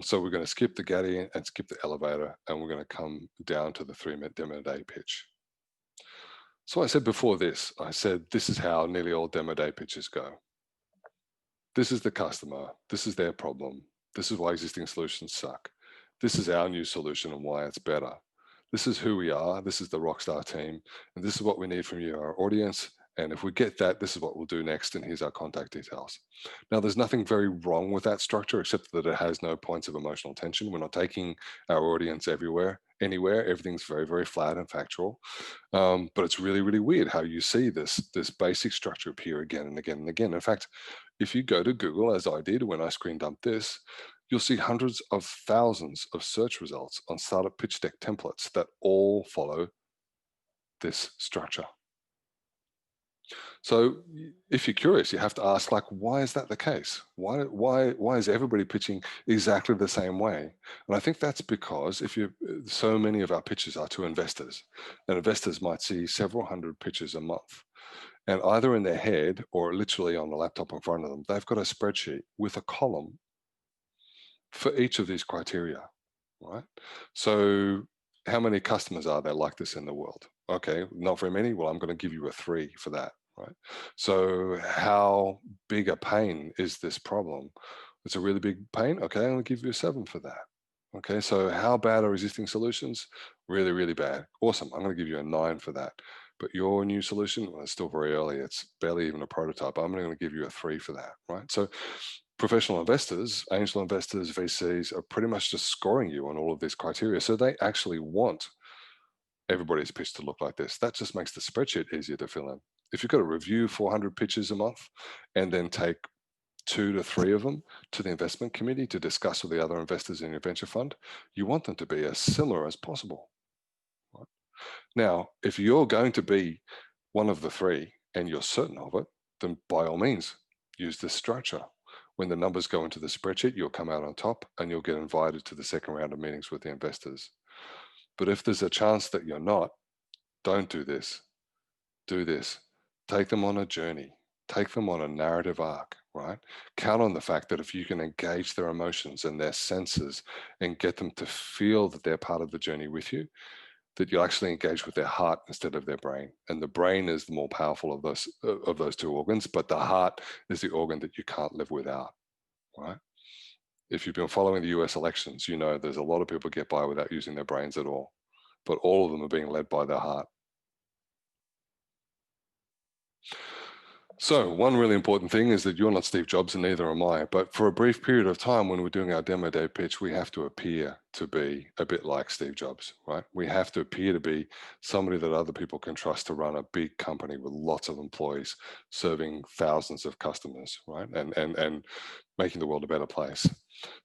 So we're going to skip the Gaddy and skip the elevator, and we're going to come down to the 3-minute demo day pitch. So I said before this, I said this is how nearly all demo day pitches go. This is the customer. This is their problem. This is why existing solutions suck. This is our new solution and why it's better. This is who we are. This is the Rockstar team. And this is what we need from you, our audience, And if we get that, this is what we'll do next, and here's our contact details. Now, there's nothing very wrong with that structure, except that it has no points of emotional tension. We're not taking our audience anywhere. Everything's very, very flat and factual. But it's really, really weird how you see this basic structure appear again and again and again. In fact, if you go to Google, as I did when I screen dumped this, you'll see hundreds of thousands of search results on startup pitch deck templates that all follow this structure. So if you're curious, you have to ask, like, why is that the case? Why is everybody pitching exactly the same way? And I think that's because so many of our pitches are to investors, and investors might see several hundred pitches a month. And either in their head or literally on the laptop in front of them, they've got a spreadsheet with a column for each of these criteria, right? So how many customers are there like this in the world? Okay, not very many. Well, I'm going to give you a 3 for that, right? So how big a pain is this problem? It's a really big pain. Okay, I'm going to give you a 7 for that. Okay, so how bad are existing solutions? Really, really bad. Awesome. I'm going to give you a 9 for that. But your new solution, well, it's still very early. It's barely even a prototype. I'm going to give you a 3 for that, right? So professional investors, angel investors, VCs are pretty much just scoring you on all of these criteria. So they actually want everybody's pitch to look like this. That just makes the spreadsheet easier to fill in. If you've got to review 400 pitches a month and then take 2 to 3 of them to the investment committee to discuss with the other investors in your venture fund, you want them to be as similar as possible. Right? Now, if you're going to be one of the 3 and you're certain of it, then by all means, use this structure. When the numbers go into the spreadsheet, you'll come out on top and you'll get invited to the second round of meetings with the investors. But if there's a chance that you're not, don't do this. Do this. Take them on a journey. Take them on a narrative arc, right? Count on the fact that if you can engage their emotions and their senses and get them to feel that they're part of the journey with you, that you'll actually engage with their heart instead of their brain. And the brain is the more powerful of those 2 organs, but the heart is the organ that you can't live without, right? If you've been following the US elections, you know there's a lot of people get by without using their brains at all, but all of them are being led by their heart. So one really important thing is that you're not Steve Jobs and neither am I, but for a brief period of time when we're doing our demo day pitch, we have to appear to be a bit like Steve Jobs, right? We have to appear to be somebody that other people can trust to run a big company with lots of employees, serving thousands of customers, right? And making the world a better place.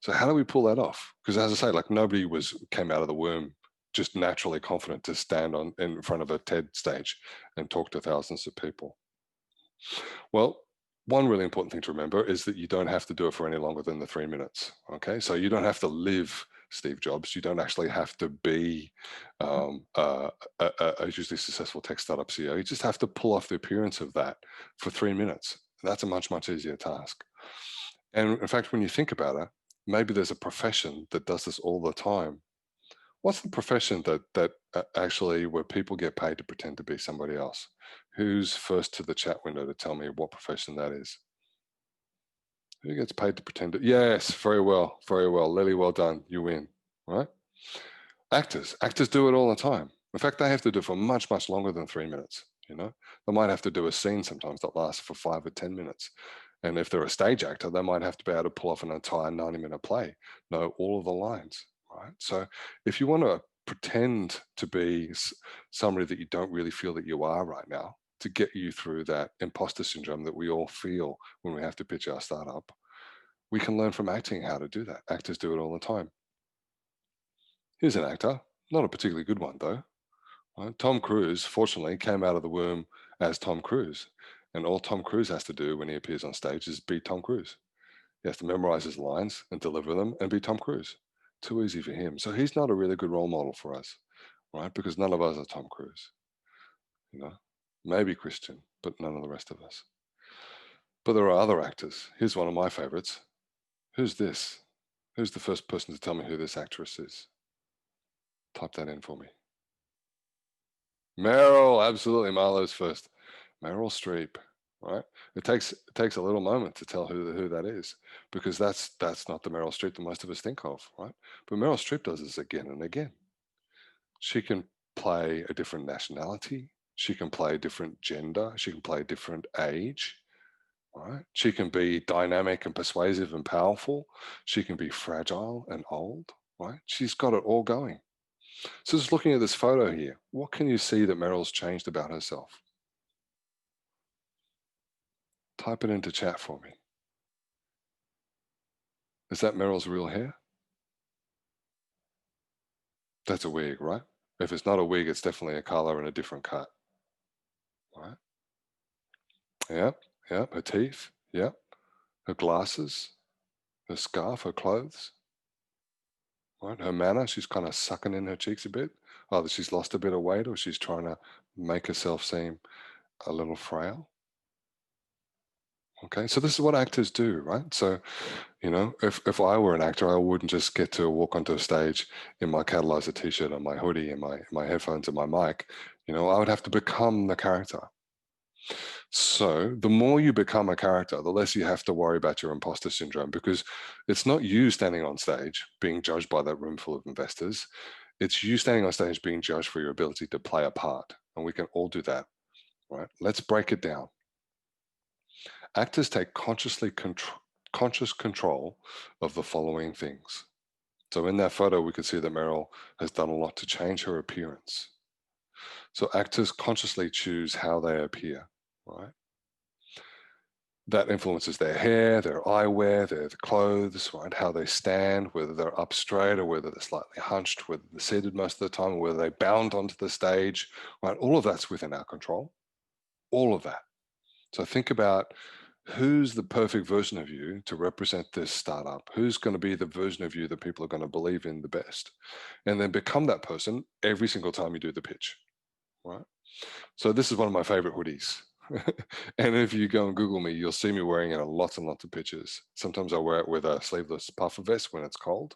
So how do we pull that off? Because as I say, like nobody came out of the womb just naturally confident to stand in front of a TED stage and talk to thousands of people. Well, one really important thing to remember is that you don't have to do it for any longer than the 3 minutes. Okay, so you don't have to live Steve Jobs. You don't actually have to be a hugely successful tech startup CEO. You just have to pull off the appearance of that for 3 minutes. That's a much, much easier task. And in fact, when you think about it, maybe there's a profession that does this all the time. What's the profession that actually where people get paid to pretend to be somebody else? Who's first to the chat window to tell me what profession that is? Who gets paid to pretend to? Yes, very well, very well. Lily, well done. You win, right? Actors do it all the time. In fact, they have to do it for much, much longer than 3 minutes. You know, they might have to do a scene sometimes that lasts for 5 or 10 minutes. And if they're a stage actor, they might have to be able to pull off an entire 90-minute play, know all of the lines, right? So if you want to pretend to be somebody that you don't really feel that you are right now, to get you through that imposter syndrome that we all feel when we have to pitch our startup, we can learn from acting how to do that. Actors do it all the time. Here's an actor, not a particularly good one though. Right? Tom Cruise, fortunately, came out of the womb as Tom Cruise. And all Tom Cruise has to do when he appears on stage is be Tom Cruise. He has to memorize his lines and deliver them and be Tom Cruise. Too easy for him. So he's not a really good role model for us, right? Because none of us are Tom Cruise. You know, maybe Christian, but none of the rest of us. But there are other actors. Here's one of my favorites. Who's this? Who's the first person to tell me who this actress is? Type that in for me. Meryl, absolutely. Marlo's first. Meryl Streep, right? It takes a little moment to tell who that is, because that's not the Meryl Streep that most of us think of, right? But Meryl Streep does this again and again. She can play a different nationality. She can play different gender. She can play different age. Right? She can be dynamic and persuasive and powerful. She can be fragile and old. Right? She's got it all going. So just looking at this photo here, what can you see that Meryl's changed about herself? Type it into chat for me. Is that Meryl's real hair? That's a wig, right? If it's not a wig, it's definitely a color and a different cut. Right? Yep, yep. Her teeth, yep. Her glasses, her scarf, her clothes. Right? Her manner, she's kind of sucking in her cheeks a bit. Either she's lost a bit of weight or she's trying to make herself seem a little frail. Okay, so this is what actors do, right? So, you know, if I were an actor, I wouldn't just get to walk onto a stage in my Catalysr t-shirt and my hoodie and my headphones and my mic. You know, I would have to become the character. So the more you become a character, the less you have to worry about your imposter syndrome, because it's not you standing on stage being judged by that room full of investors. It's you standing on stage being judged for your ability to play a part. And we can all do that, right? Let's break it down. Actors take conscious control of the following things. So in that photo, we can see that Meryl has done a lot to change her appearance. So actors consciously choose how they appear, right? That influences their hair, their eyewear, their clothes, right? How they stand, whether they're up straight or whether they're slightly hunched, whether they're seated most of the time, or whether they bound onto the stage, right? All of that's within our control. All of that. So think about who's the perfect version of you to represent this startup? Who's going to be the version of you that people are going to believe in the best? And then become that person every single time you do the pitch, right? So this is one of my favorite hoodies. And if you go and Google me, you'll see me wearing it on lots and lots of pitches. Sometimes I wear it with a sleeveless puffer vest when it's cold,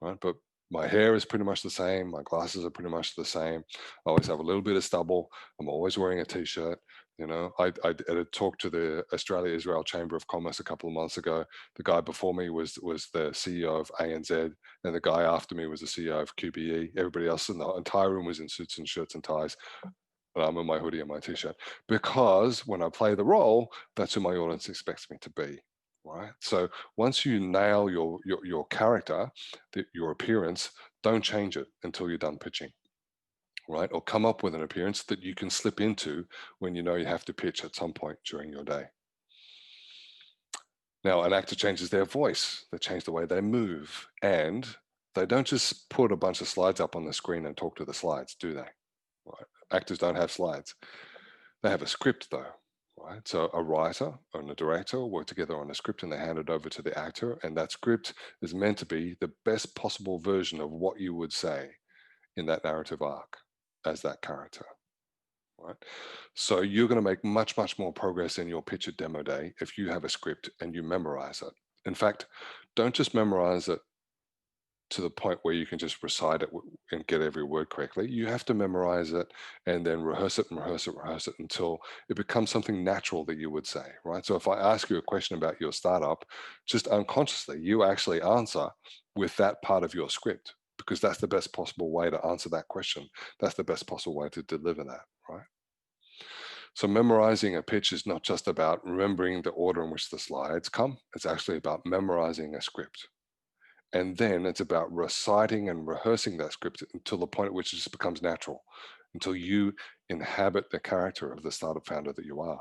right? But my hair is pretty much the same. My glasses are pretty much the same. I always have a little bit of stubble. I'm always wearing a t-shirt. You know, I did a talk to the Australia-Israel Chamber of Commerce a couple of months ago. The guy before me was the CEO of ANZ, and the guy after me was the CEO of QBE. Everybody else in the entire room was in suits and shirts and ties. And I'm in my hoodie and my t-shirt, because when I play the role, that's who my audience expects me to be, right? So once you nail your character, your appearance, don't change it until you're done pitching, right? Or come up with an appearance that you can slip into when you know you have to pitch at some point during your day. Now, an actor changes their voice, they change the way they move, and they don't just put a bunch of slides up on the screen and talk to the slides, do they? Right? Actors don't have slides. They have a script though, right? So a writer and a director work together on a script and they hand it over to the actor, and that script is meant to be the best possible version of what you would say in that narrative arc as that character, right? So you're going to make much, much more progress in your pitch at demo day if you have a script and you memorize it. In fact, don't just memorize it to the point where you can just recite it and get every word correctly. You have to memorize it and then rehearse it and rehearse it until it becomes something natural that you would say, right? So if I ask you a question about your startup, just unconsciously, you actually answer with that part of your script, because that's the best possible way to answer that question. That's the best possible way to deliver that, right? So memorizing a pitch is not just about remembering the order in which the slides come. It's actually about memorizing a script. And then it's about reciting and rehearsing that script until the point at which it just becomes natural, until you inhabit the character of the startup founder that you are.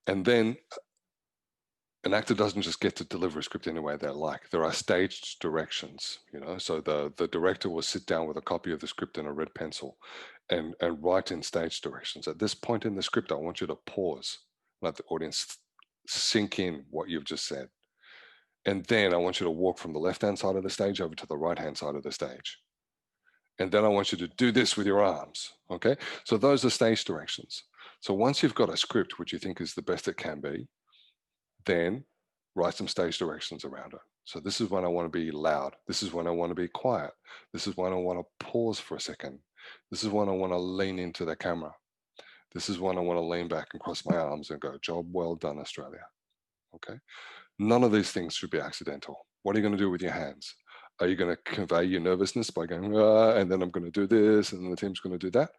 And then an actor doesn't just get to deliver a script any way they like. There are staged directions, you know. So the director will sit down with a copy of the script and a red pencil and write in stage directions. At this point in the script, I want you to pause, let the audience sink in what you've just said. And then I want you to walk from the left-hand side of the stage over to the right-hand side of the stage. And then I want you to do this with your arms, okay? So those are stage directions. So once you've got a script, which you think is the best it can be, then write some stage directions around it. So this is when I want to be loud. This is when I want to be quiet. This is when I want to pause for a second. This is when I want to lean into the camera. This is when I want to lean back and cross my arms and go, job well done, Australia, okay? None of these things should be accidental. What are you going to do with your hands? Are you going to convey your nervousness by going, and then I'm going to do this, and then the team's going to do that?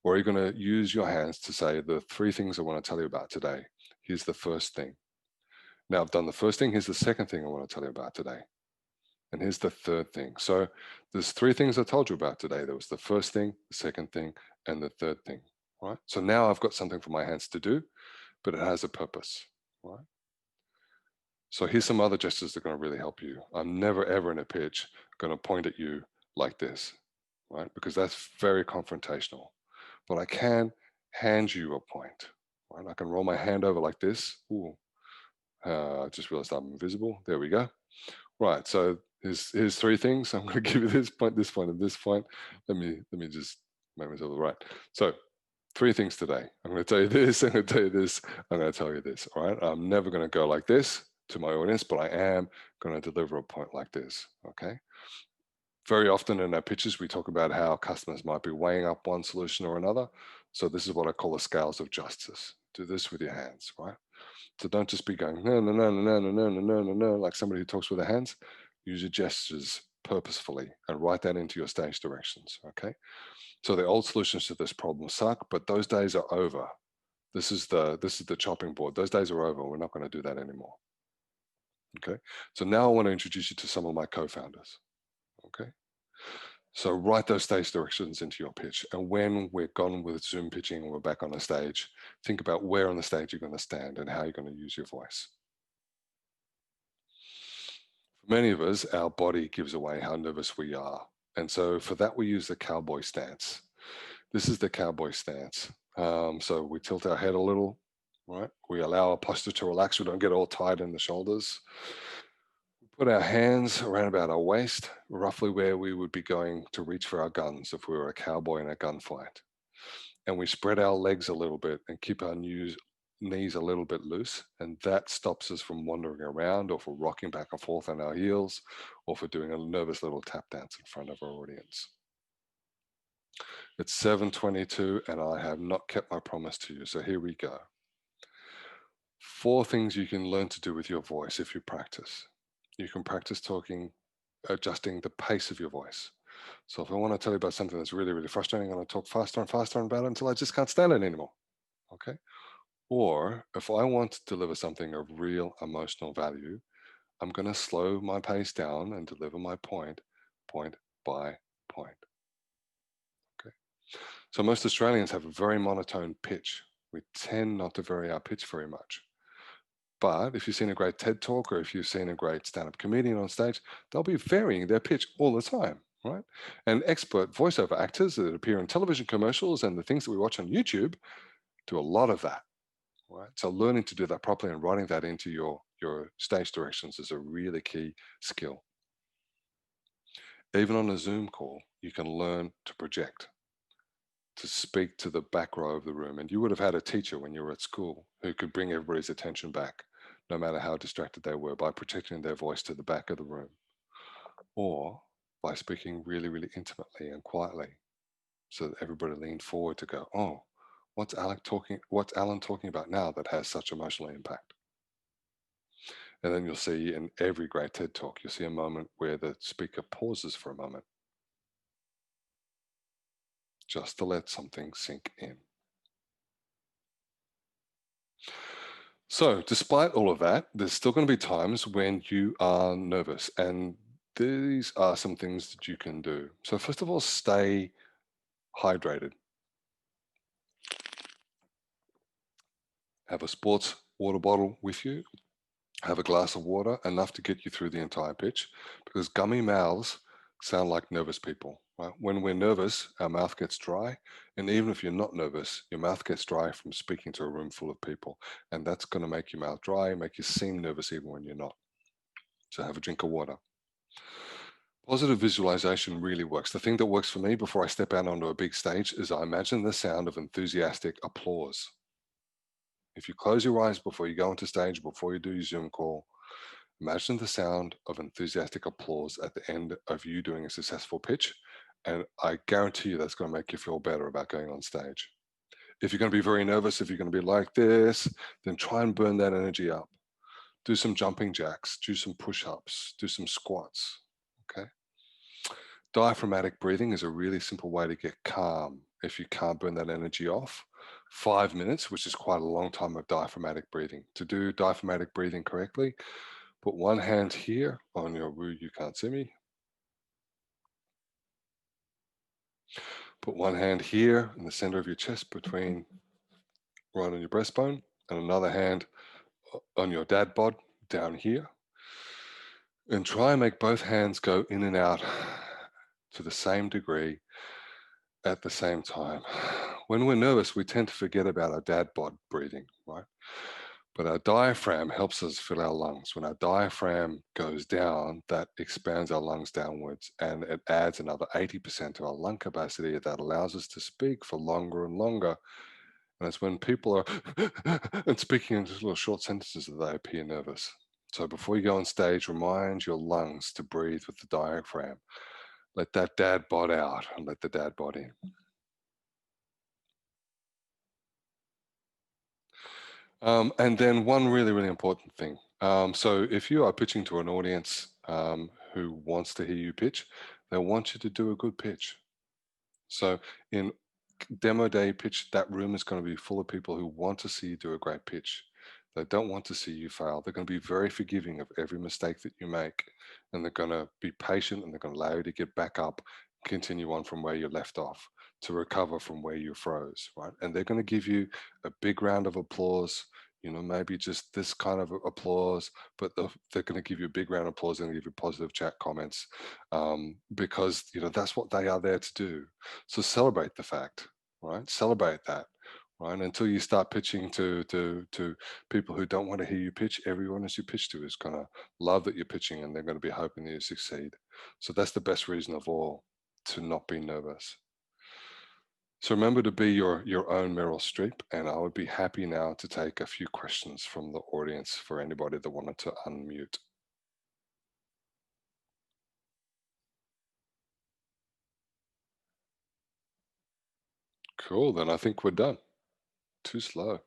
Or are you going to use your hands to say, the 3 things I want to tell you about today? Here's the first thing. Now I've done the first thing. Here's the second thing I want to tell you about today. And here's the third thing. So there's 3 things I told you about today. There was the first thing, the second thing, and the third thing, right? So now I've got something for my hands to do, but it has a purpose, right? So here's some other gestures that are going to really help you. I'm never, ever in a pitch going to point at you like this, right? Because that's very confrontational. But I can hand you a point, right? I can roll my hand over like this. Ooh, I just realized I'm invisible. There we go. Right, so here's 3 things. I'm going to give you this point, and this point. Let me just make myself right. So 3 things today. I'm going to tell you this, I'm going to tell you this, I'm going to tell you this, all right? I'm never going to go like this to my audience, but I am going to deliver a point like this, okay? Very often in our pitches, we talk about how customers might be weighing up one solution or another. So this is what I call the scales of justice. Do this with your hands, right? So don't just be going, no, no, no, no, no, no, no, no, no, no, like somebody who talks with their hands. Use your gestures purposefully and write that into your stage directions, okay? So the old solutions to this problem suck, but those days are over. This is the chopping board. Those days are over. We're not going to do that anymore, okay? So now I want to introduce you to some of my co-founders, okay? So write those stage directions into your pitch. And when we're gone with Zoom pitching and we're back on the stage, think about where on the stage you're going to stand and how you're going to use your voice. For many of us, our body gives away how nervous we are. And so for that, we use the Cowboy Stance. This is the Cowboy Stance. So we tilt our head a little, right? We allow our posture to relax. We don't get all tight in the shoulders. Put our hands around about our waist, roughly where we would be going to reach for our guns if we were a cowboy in a gunfight. And we spread our legs a little bit and keep our knees a little bit loose. And that stops us from wandering around or for rocking back and forth on our heels or for doing a nervous little tap dance in front of our audience. It's 7:22 and I have not kept my promise to you. So here we go. 4 things you can learn to do with your voice if you practice. You can practice talking, adjusting the pace of your voice. So if I want to tell you about something that's really, really frustrating, I'm going to talk faster and faster about it until I just can't stand it anymore. Okay. Or if I want to deliver something of real emotional value, I'm going to slow my pace down and deliver my point by point. Okay. So most Australians have a very monotone pitch. We tend not to vary our pitch very much. But if you've seen a great TED talk or if you've seen a great stand-up comedian on stage, they'll be varying their pitch all the time, right? And expert voiceover actors that appear in television commercials and the things that we watch on YouTube do a lot of that, right? So learning to do that properly and writing that into your stage directions is a really key skill. Even on a Zoom call, you can learn to project, to speak to the back row of the room. And you would have had a teacher when you were at school who could bring everybody's attention back, no matter how distracted they were, by projecting their voice to the back of the room, or by speaking really, really intimately and quietly, so that everybody leaned forward to go, "Oh, what's Alan talking about now that has such emotional impact?" And then you'll see in every great TED talk, you'll see a moment where the speaker pauses for a moment, just to let something sink in. So despite all of that, there's still going to be times when you are nervous, and these are some things that you can do. So first of all, stay hydrated. Have a sports water bottle with you. Have a glass of water, enough to get you through the entire pitch, because gummy mouths sound like nervous people. Right? When we're nervous, our mouth gets dry. And even if you're not nervous, your mouth gets dry from speaking to a room full of people. And that's going to make your mouth dry, make you seem nervous even when you're not. So have a drink of water. Positive visualization really works. The thing that works for me before I step out onto a big stage is I imagine the sound of enthusiastic applause. If you close your eyes before you go onto stage, before you do your Zoom call, imagine the sound of enthusiastic applause at the end of you doing a successful pitch. And I guarantee you that's going to make you feel better about going on stage. If you're going to be very nervous, if you're going to be like this, then try and burn that energy up. Do some jumping jacks, do some push-ups, do some squats, okay? Diaphragmatic breathing is a really simple way to get calm if you can't burn that energy off. 5 minutes, which is quite a long time of diaphragmatic breathing. To do diaphragmatic breathing correctly, put one hand here on your, you can't see me. Put one hand here in the center of your chest between right on your breastbone, and another hand on your dad bod down here. And try and make both hands go in and out to the same degree at the same time. When we're nervous, we tend to forget about our dad bod breathing, right? But our diaphragm helps us fill our lungs. When our diaphragm goes down, that expands our lungs downwards, and it adds another 80% to our lung capacity that allows us to speak for longer and longer. And it's when people are and speaking in just little short sentences that they appear nervous. So before you go on stage, remind your lungs to breathe with the diaphragm. Let that dad bod out and let the dad bod in. And then one really, really important thing. So if you are pitching to an audience who wants to hear you pitch, they want you to do a good pitch. So in demo day pitch, that room is going to be full of people who want to see you do a great pitch. They don't want to see you fail. They're going to be very forgiving of every mistake that you make. And they're going to be patient, and they're going to allow you to get back up, continue on from where you left off, to recover from where you froze, right? And they're going to give you a big round of applause, maybe just this kind of applause, but they're going to give you a big round of applause and give you positive chat comments, because, that's what they are there to do. So celebrate the fact, right? Celebrate that. Right? Until you start pitching to people who don't want to hear you pitch, everyone as you pitch to is going to love that you're pitching, and they're going to be hoping that you succeed. So that's the best reason of all, to not be nervous. So remember to be your own Meryl Streep, and I would be happy now to take a few questions from the audience for anybody that wanted to unmute. Cool, then I think we're done. Too slow.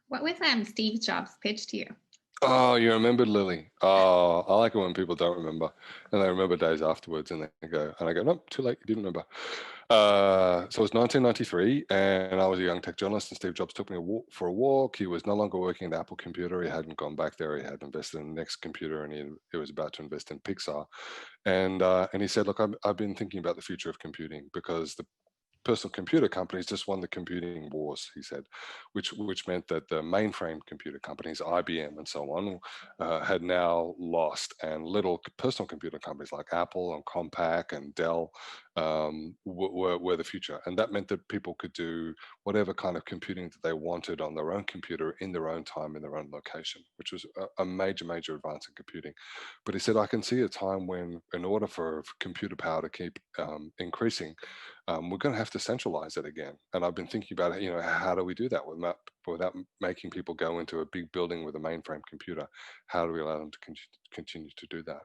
What was Steve Jobs' pitch to you? Oh, you remembered, Lily. Oh, I like it when people don't remember, and they remember days afterwards, and they go, and I go, nope, too late, you didn't remember. So it was 1993, and I was a young tech journalist, and Steve Jobs took me for a walk. He was no longer working at Apple Computer. He hadn't gone back there. He had invested in the next computer, and he was about to invest in Pixar. And he said, look, I've been thinking about the future of computing, because the personal computer companies just won the computing wars, he said, which meant that the mainframe computer companies, IBM and so on, had now lost, and little personal computer companies like Apple and Compaq and Dell were the future. And that meant that people could do whatever kind of computing that they wanted on their own computer in their own time, in their own location, which was a major, major advance in computing. But he said, I can see a time when, in order for computer power to keep increasing, we're going to have to centralize it again. And I've been thinking about it, how do we do that without making people go into a big building with a mainframe computer? How do we allow them to continue to do that?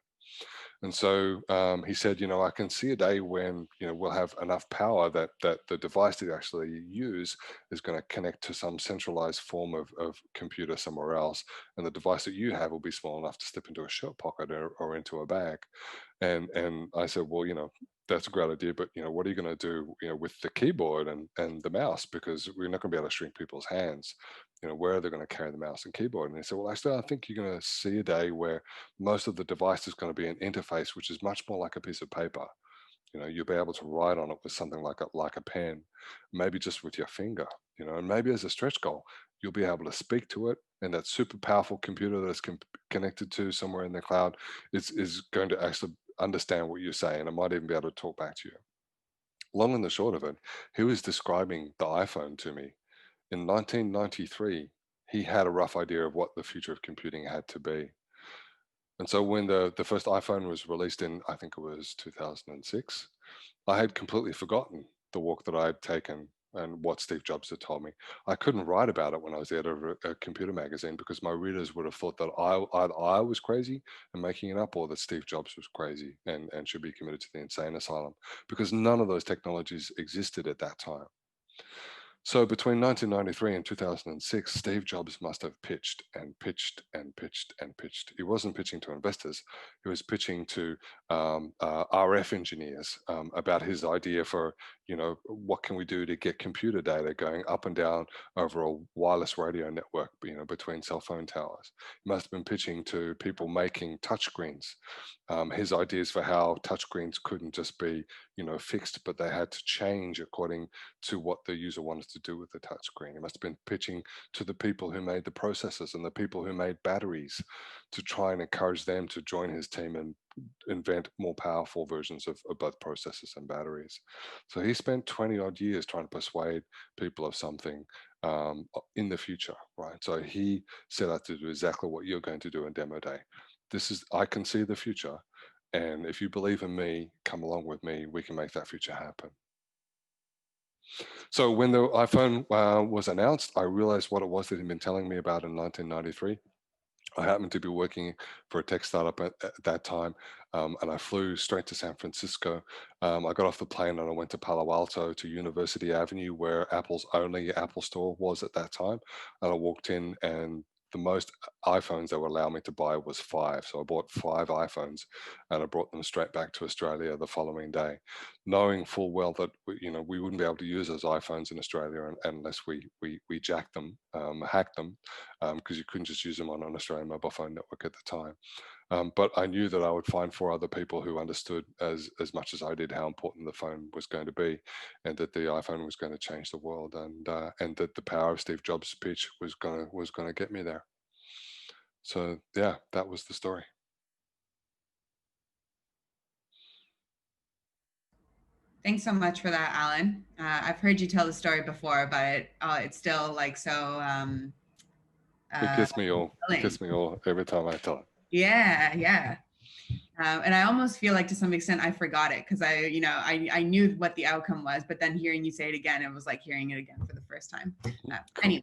And so he said, I can see a day when, we'll have enough power that the device that you actually use is going to connect to some centralized form of computer somewhere else. And the device that you have will be small enough to slip into a shirt pocket or into a bag. And I said, well, that's a great idea, but what are you going to do, with the keyboard and the mouse? Because we're not going to be able to shrink people's hands. Where are they going to carry the mouse and keyboard? And he said, well, actually, I think you're going to see a day where most of the device is going to be an interface, which is much more like a piece of paper. You'll be able to write on it with something like a pen, maybe just with your finger, and maybe as a stretch goal, you'll be able to speak to it, and that super powerful computer that is connected to somewhere in the cloud is going to actually understand what you're saying, and might even be able to talk back to you. Long and the short of it, he was describing the iPhone to me. In 1993, he had a rough idea of what the future of computing had to be. And so when the first iPhone was released in, I think it was 2006, I had completely forgotten the walk that I had taken and what Steve Jobs had told me. I couldn't write about it when I was the editor of a computer magazine, because my readers would have thought that either I was crazy and making it up, or that Steve Jobs was crazy and should be committed to the insane asylum, because none of those technologies existed at that time. So between 1993 and 2006, Steve Jobs must have pitched and pitched and pitched and pitched. He wasn't pitching to investors. He was pitching to RF engineers about his idea for, what can we do to get computer data going up and down over a wireless radio network, between cell phone towers. He must have been pitching to people making touchscreens. His ideas for how touchscreens couldn't just be, fixed, but they had to change according to what the user wanted to do with the touchscreen. He must have been pitching to the people who made the processors and the people who made batteries to try and encourage them to join his team and invent more powerful versions of both processors and batteries. So he spent 20 odd years trying to persuade people of something in the future, right? So he set out to do exactly what you're going to do in demo day. I can see the future. And if you believe in me, come along with me, we can make that future happen. So when the iPhone was announced, I realized what it was that he'd been telling me about in 1993. I happened to be working for a tech startup at that time, and I flew straight to San Francisco. I got off the plane and I went to Palo Alto to University Avenue, where Apple's only Apple store was at that time. And I walked in, and the most iPhones they would allow me to buy was 5. So I bought 5 iPhones and I brought them straight back to Australia the following day, knowing full well that we wouldn't be able to use those iPhones in Australia unless we jacked them, hacked them, because you couldn't just use them on an Australian mobile phone network at the time. But I knew that I would find 4 other people who understood as much as I did how important the phone was going to be, and that the iPhone was going to change the world, and that the power of Steve Jobs' pitch was going to get me there. So yeah, that was the story. Thanks so much for that, Alan. I've heard you tell the story before, but it's still like so. It gets me all every time I tell it. Yeah. And I almost feel like to some extent I forgot it, because I knew what the outcome was, but then hearing you say it again, it was like hearing it again for the first time. Cool. Anyway,